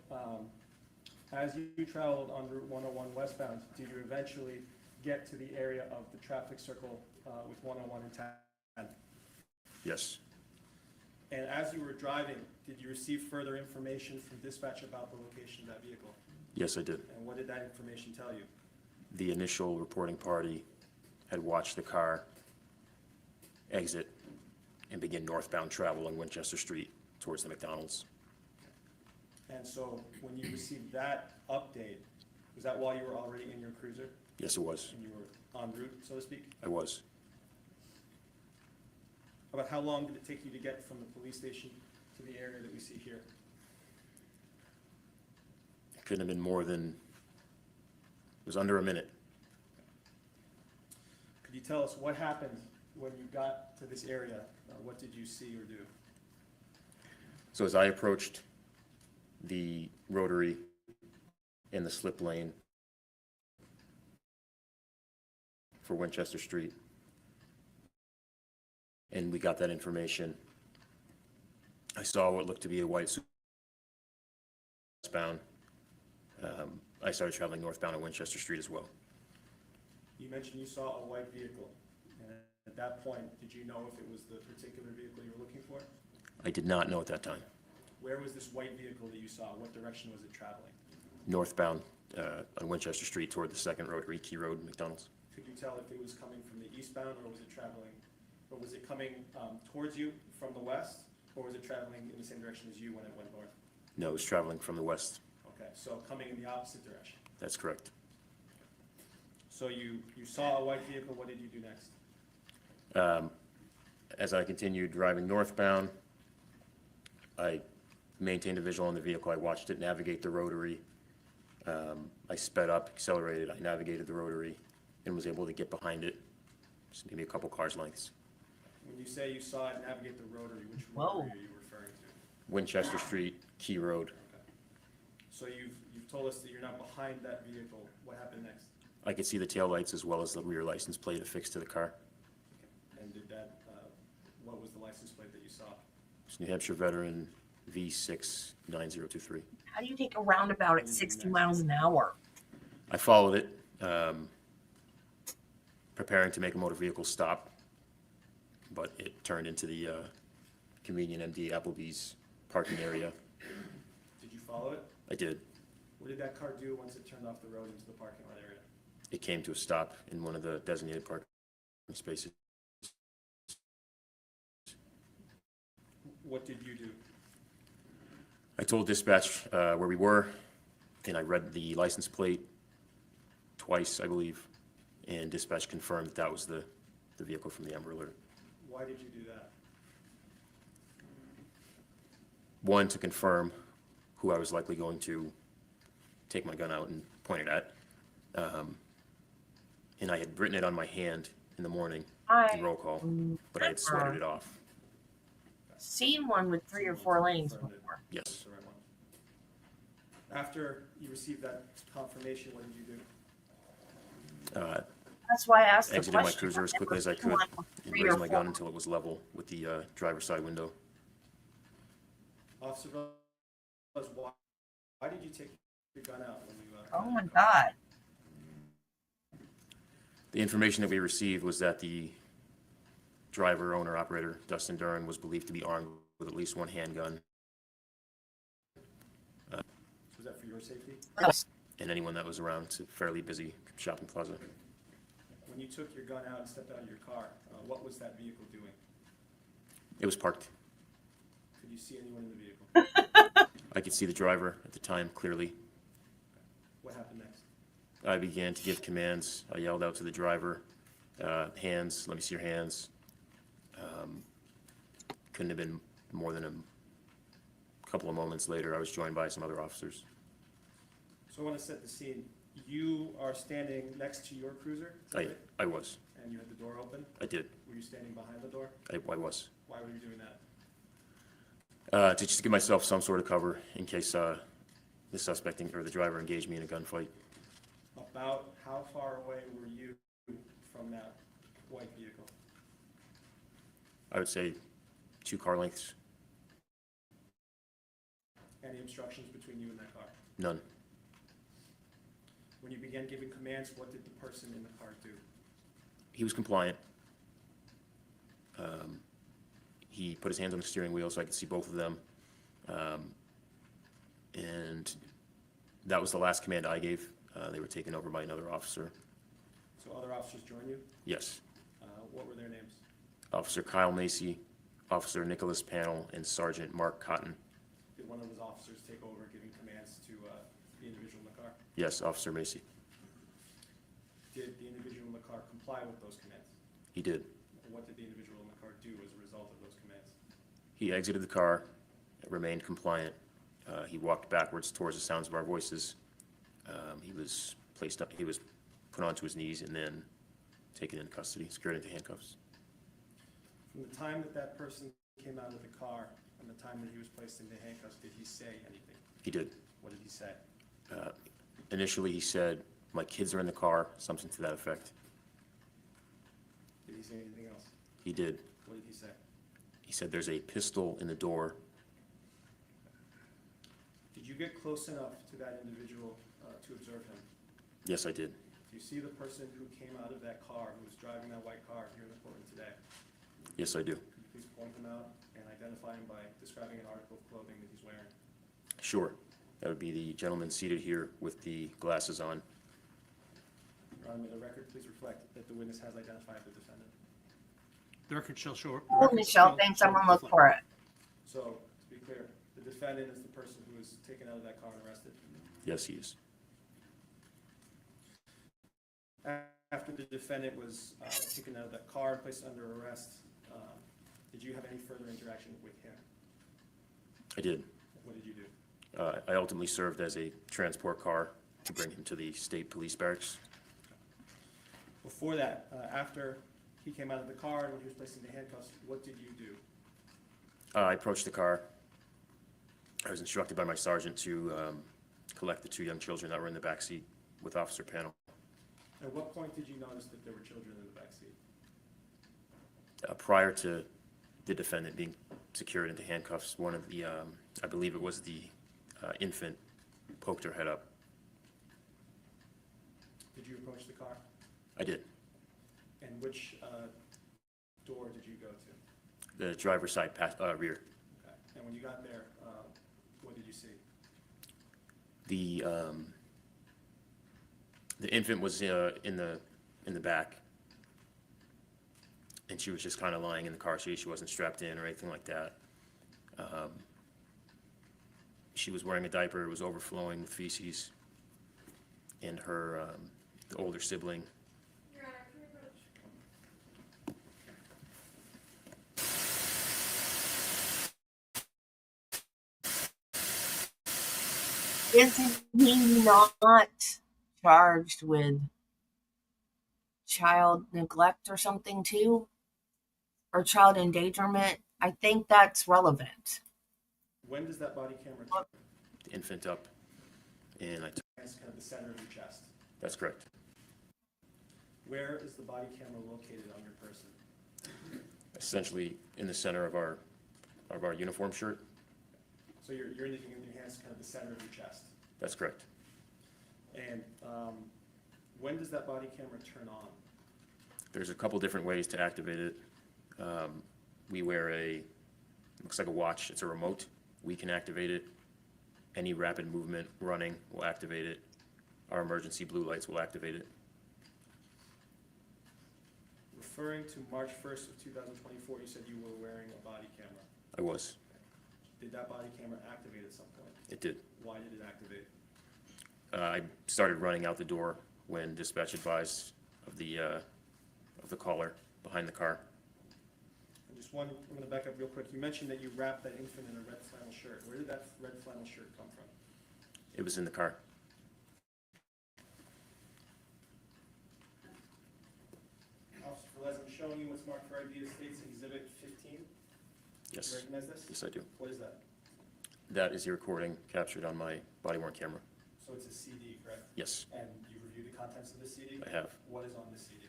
as you traveled on Route 101 westbound, did you eventually get to the area of the traffic circle with 101 and 10? Yes. And as you were driving, did you receive further information from dispatch about the location of that vehicle? Yes, I did. And what did that information tell you? The initial reporting party had watched the car exit and begin northbound travel on Winchester Street towards the McDonald's. And so when you received that update, was that while you were already in your cruiser Yes, it was. and you were en route, so to speak? I was. About how long did it take you to get from the police station to the area that we see here? It couldn't have been more than, it was under a minute. Could you tell us what happened when you got to this area? What did you see or do? So as I approached the rotary in the slip lane for Winchester Street, and we got that information, I saw what looked to be a white southbound. I started traveling northbound on Winchester Street as well. You mentioned you saw a white vehicle. And at that point, did you know if it was the particular vehicle you were looking for? I did not know at that time. Where was this white vehicle that you saw? What direction was it traveling? Northbound on Winchester Street toward the second rotary, Key Road, McDonald's. Could you tell if it was coming from the eastbound or was it traveling, or was it coming towards you from the west? Or was it traveling in the same direction as you when it went north? No, it was traveling from the west. Okay, so coming in the opposite direction. That's correct. So you saw a white vehicle, what did you do next? As I continued driving northbound, I maintained a visual on the vehicle. I watched it navigate the rotary. I sped up, accelerated, I navigated the rotary, and was able to get behind it, just maybe a couple cars lengths. When you say you saw it navigate the rotary, which Whoa. rotary are you referring to? Winchester Street, Key Road. Okay. So you've told us that you're not behind that vehicle. What happened next? I could see the taillights as well as the rear license plate affixed to the car. And did that, what was the license plate that you saw? It's New Hampshire Veteran V69023. How do you take a roundabout at 60 miles an hour? I followed it, preparing to make a motor vehicle stop, but it turned into the convenient MD Applebee's parking area. Did you follow it? I did. What did that car do once it turned off the road into the parking lot area? It came to a stop in one of the designated parking spaces. What did you do? I told dispatch where we were, and I read the license plate twice, I believe, and dispatch confirmed that that was the vehicle from the Amber Alert. Why did you do that? One, to confirm who I was likely going to take my gun out and point it at, And I had written it on my hand in the morning in roll call, but I had sweated it off. Seen one with 3 or 4 lanes Confirmed it. before. Yes. That's the right one. After you received that confirmation, what did you do? That's why I asked the Exited my question. cruiser as I've quickly as never I seen could one with and 3 or raised my 4. gun until it was level with the driver's side window. Officer Velez, why did you take your gun out when you? Oh my God. The information that we received was that the driver, owner, operator, Dustin Duren, was believed to be armed with at least one handgun, Was that for your safety? and anyone that was around. It's a fairly busy shopping plaza. When you took your gun out and stepped out of your car, what was that vehicle doing? It was parked. Could you see anyone in the vehicle? I could see the driver at the time clearly. What happened next? I began to give commands. I yelled out to the driver, hands, let me see your hands. Couldn't have been more than a couple of moments later, I was joined by some other officers. So I want to set the scene. You are standing next to your cruiser, is that right? I was. And you had the door open? I did. Were you standing behind the door? I was. Why were you doing that? To just give myself some sort of cover in case the suspect or the driver engaged me in a gunfight. About how far away were you from that white vehicle? I would say 2 car lengths. Any obstructions between you and that car? None. When you began giving commands, what did the person in the car do? He was compliant. He put his hands on the steering wheel so I could see both of them. And that was the last command I gave. They were taken over by another officer. So other officers joined you? Yes. What were their names? Officer Kyle Macy, Officer Nicholas Panel, and Sergeant Mark Cotton. Did one of those officers take over giving commands to the individual in the car? Yes, Officer Macy. Did the individual in the car comply with those commands? He did. What did the individual in the car do as a result of those commands? He exited the car, remained compliant. He walked backwards towards the sounds of our voices. He was put onto his knees and then taken into custody, secured into handcuffs. From the time that that person came out of the car and the time that he was placed into handcuffs, did he say anything? He did. What did he say? Initially, he said, "My kids are in the car," something to that effect. Did he say anything else? He did. What did he say? He said, "There's a pistol in the door." Did you get close enough to that individual to observe him? Yes, I did. Do you see the person who came out of that car, who was driving that white car here in the courtroom today? Yes, I do. Could you please point him out and identify him by describing an article of clothing that he's wearing? Sure. That would be the gentleman seated here with the glasses on. Your Honor, may the record please reflect that the witness has identified the defendant. The record shall show. Oh, Michelle, thanks. Someone look for it. So, to be clear, the defendant is the person who was taken out of that car and arrested. Yes, he is. After the defendant was taken out of that car and placed under arrest, did you have any further interaction with him? I did. What did you do? I ultimately served as a transport car to bring him to the state police barracks. Before that, after he came out of the car and when he was placed into handcuffs, what did you do? I approached the car. I was instructed by my sergeant to collect the 2 young children that were in the back seat with Officer Panel. At what point did you notice that there were children in the backseat? Prior to the defendant being secured into handcuffs, one of the, I believe it was the infant, poked her head up. Did you approach the car? I did. And which door did you go to? The driver's side rear. Okay. And when you got there, what did you see? The infant was in the back, and she was just kind of lying in the car seat. She wasn't strapped in or anything like that. She was wearing a diaper. It was overflowing with feces, and her the older sibling. Your Honor, can we approach? Isn't he not charged with child neglect or something too, or child endangerment. I think that's relevant. When does that body camera turn? The infant up, and That's kind of the center of your chest. that's correct. Where is the body camera located on your person? Essentially in the center of our uniform shirt. So you're indicating with your hands kind of the center of your chest. That's correct. And when does that body camera turn on? There's a couple different ways to activate it. We wear looks like a watch. It's a remote. We can activate it. Any rapid movement running will activate it. Our emergency blue lights will activate it. Referring to March 1st of 2024, you said you were wearing a body camera. I was. Did that body camera activate at some point? It did. Why did it activate? I started running out the door when dispatch advised of the caller behind the car. And just one, I'm going to back up real quick. You mentioned that you wrapped that infant in a red flannel shirt. Where did that red flannel shirt come from? It was in the car. Officer Velez, I'm showing you what's marked for ID as States Exhibit 15. Yes. You recognize this? Yes, I do. What is that? That is your recording captured on my body-worn camera. So it's a CD, correct? Yes, And you reviewed the contents of the CD? I have. What is on the CD?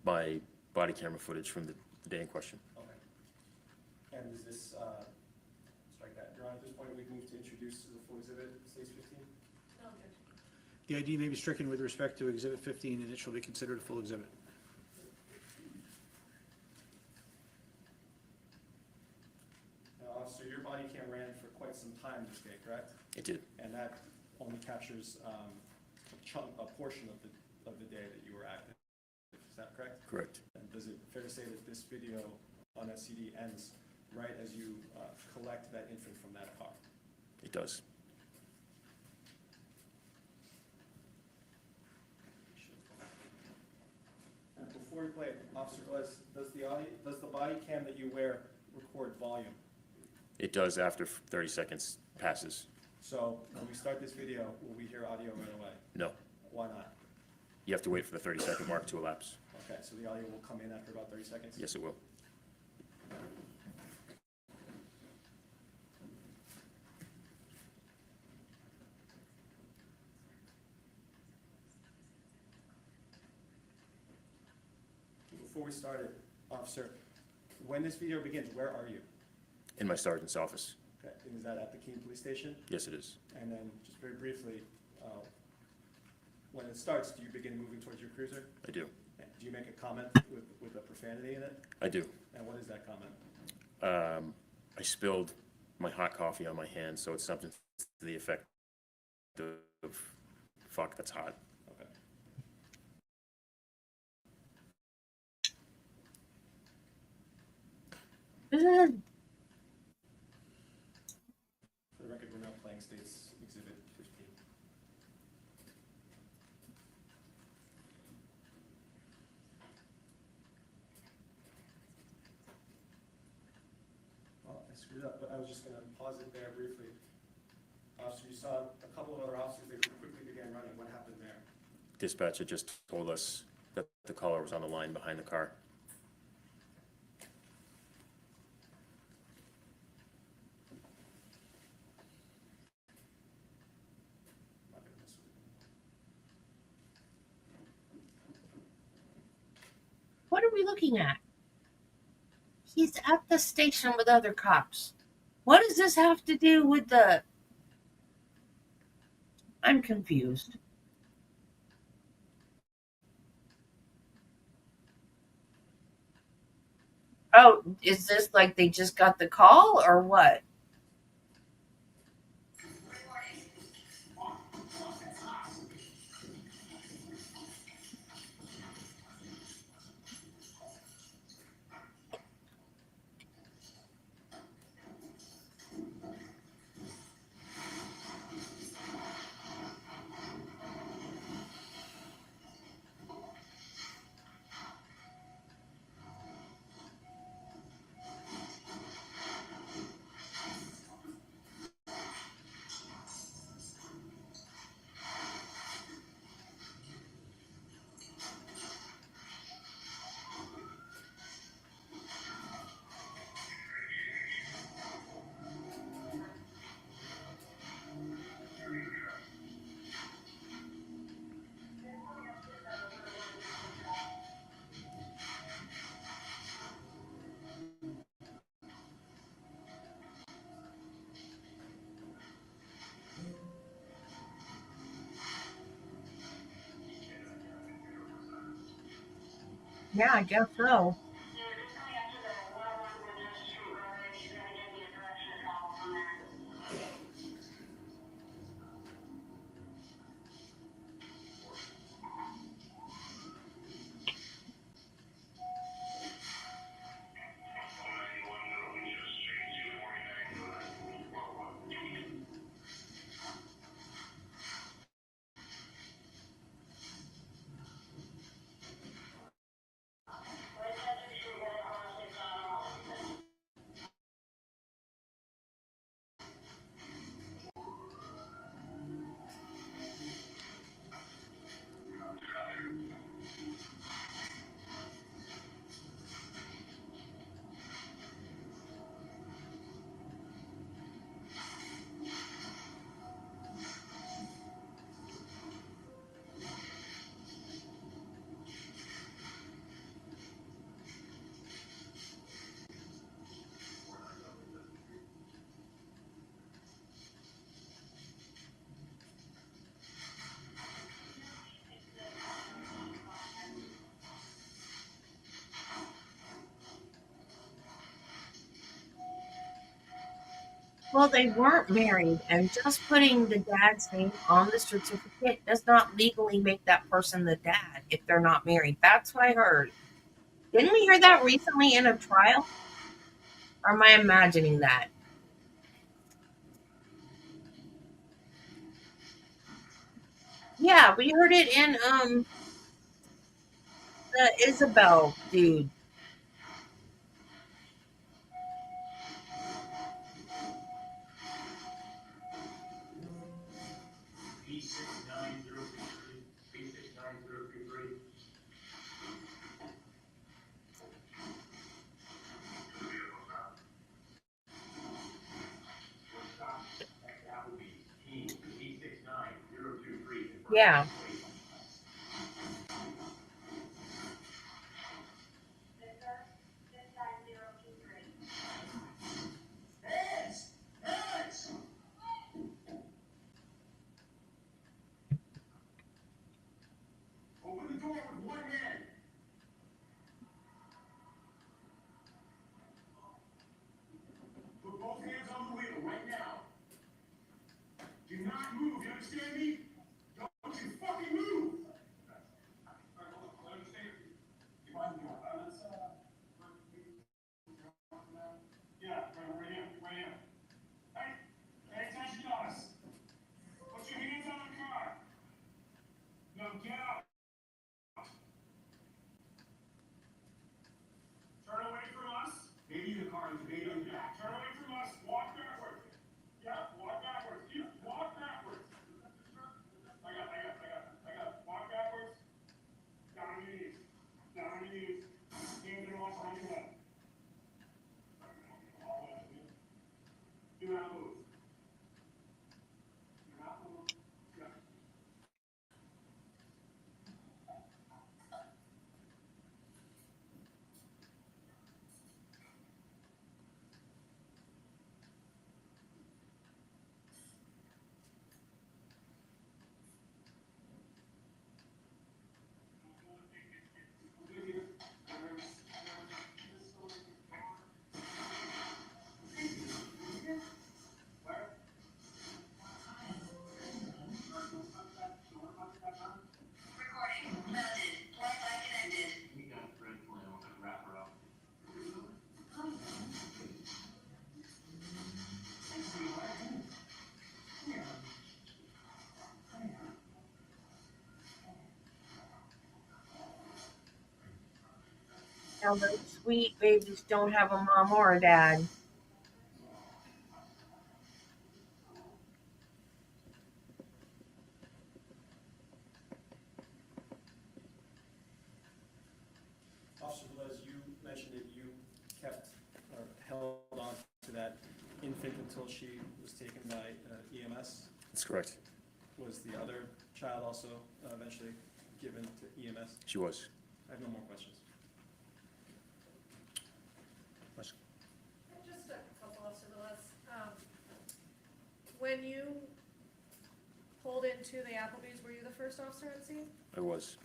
My body camera footage from the day in question. Okay. And is this, strike that. Your Honor, at this point, we've moved to introduce the full exhibit, States 15? The ID may be stricken with respect to Exhibit 15, and it shall be considered a full exhibit. Now, officer, your body cam ran for quite some time this day, correct? It did. And that only captures a portion of the day that you were active. Is that correct? Correct. And is it fair to say that this video on that CD ends right as you collect that infant from that car? It does. And before we play it, Officer Velez, does the body cam that you wear record volume? It does after 30 seconds passes. So when we start this video, will we hear audio right away? No. Why not? You have to wait for the 30-second mark to elapse. Okay, so the audio will come in after about 30 seconds? Yes, it will. Before we start it, Officer, when this video begins, where are you? In my sergeant's office. Okay, and is that at the Keene Police Station? Yes, it is. And then, just very briefly, when it starts, do you begin moving towards your cruiser? I do. And do you make a comment with a profanity in it? I do. And what is that comment? I spilled my hot coffee on my hand, so it's something to the effect of fuck, that's hot. Okay. For the record, we're not playing States Exhibit 15. Well, I screwed up, but I was just going to pause it there briefly. Officer, you saw a couple of other officers, they quickly began running. What happened there? Dispatch had just told us that the caller was on the line behind the car. I'm not going to miss it. What are we looking at? He's at the station with other cops. What does this have to do with the... I'm confused. Oh, is this like they just got the call or what? Yeah, I guess so. Well, they weren't married, and just putting the dad's name on the certificate does not legally make that person the dad if they're not married. That's what I heard. Didn't we hear that recently in a trial? Or am I imagining that? Yeah, we heard it in the Isabel dude. Yeah. Open the door with one hand. Put both hands on the wheel right now. Do not move, you understand me? Don't you fucking move! I understand. You mind me? Yeah, right here, right here. Hey, pay attention to us. Put your hands on the car. No, get out. Turn away from us. Maybe the car is made on your back. Turn away from us. Walk backwards. Yeah, walk backwards. Yeah, walk backwards. I got it. Walk backwards. Down on your knees. Down on your knees. Hands are off on your head. Do not move. Do not move. Yeah. We got red flannel and wrap her up. Now those sweet babies don't have a mom or a dad. Officer Velez, you mentioned that you kept or held on to that infant until she was taken by EMS. That's correct. Was the other child also eventually given to EMS? She was. I have no more questions. Just a couple of Civilis. When you pulled into the Applebee's, were you the first officer on scene? I was.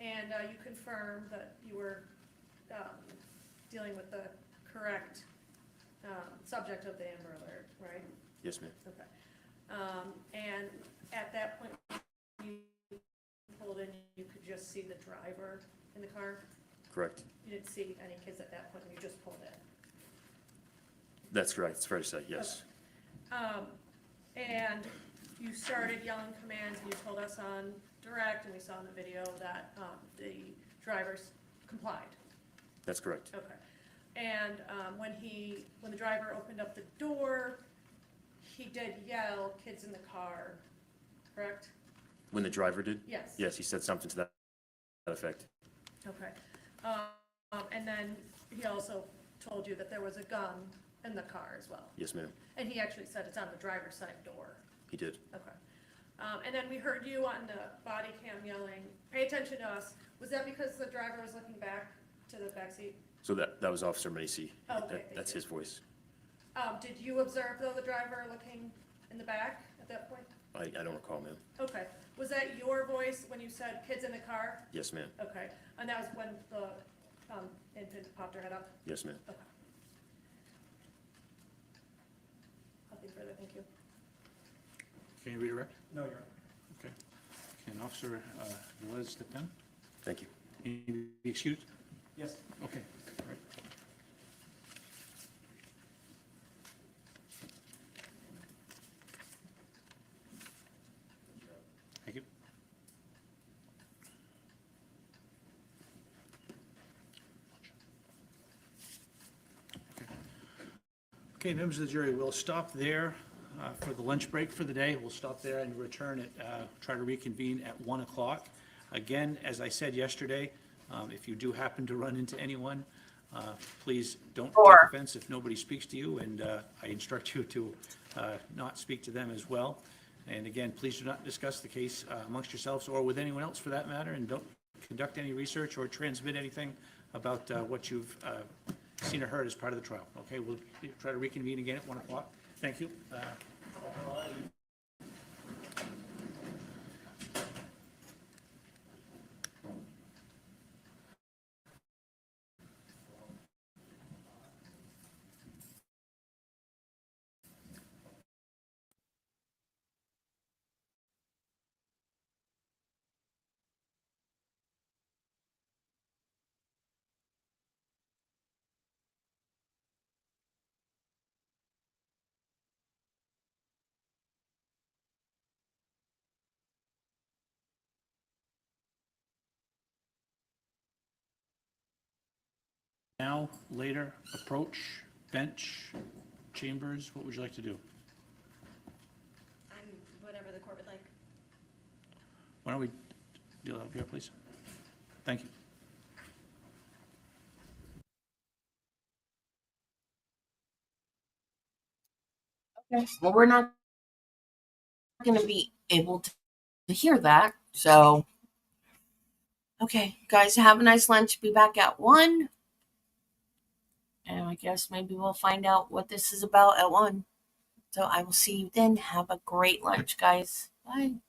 And you confirmed that you were dealing with the correct subject of the Amber Alert, right? Yes, ma'am. Okay. And at that point, you pulled in, you could just see the driver in the car? Correct. You didn't see any kids at that point, you just pulled in? That's correct. It's fair to say, yes. And you started yelling commands, and you told us on direct, and we saw in the video that the drivers complied. That's correct. Okay. And when the driver opened up the door, he did yell, "Kids in the car," correct? When the driver did? Yes. Yes, he said something to that effect. Okay. And then he also told you that there was a gun in the car as well. Yes, ma'am. And he actually said it's on the driver's side door. He did. Okay. And then we heard you on the body cam yelling, "Pay attention to us." Was that because the driver was looking back to the back seat? So that was Officer Macy. Oh, okay, thank That's you. his voice. Did you observe, though, the driver looking in the back at that point? I don't recall, ma'am. Okay. Was that your voice when you said "kids in the car"? Yes, ma'am. Okay. And that was when the infant popped her head up? Yes, ma'am. Okay. Nothing further, thank you. Can you redirect? No, Your Honor. Okay. Can Officer Velez step down? Thank you. Can you be excused? Yes. Okay. All right. Thank you. Okay, members of the jury, we'll stop there for the lunch break for the day. We'll stop there and return at, try to reconvene at 1 o'clock. Again, as I said yesterday, if you do happen to run into anyone, please don't take Sure. offense if nobody speaks to you, and I instruct you to not speak to them as well. And again, please do not discuss the case amongst yourselves or with anyone else for that matter, and don't conduct any research or transmit anything about what you've seen or heard as part of the trial. Okay, we'll try to reconvene again at 1 o'clock. Thank you. Now, later, approach, bench, chambers, what would you like to do? Whatever the court would like. Why don't we deal up here, please? Thank you. Okay. Well, we're not going to be able to hear that. So, okay, guys, have a nice lunch. Be back at 1. And I guess maybe we'll find out what this is about at 1. So I will see you then. Have a great lunch, guys. Bye.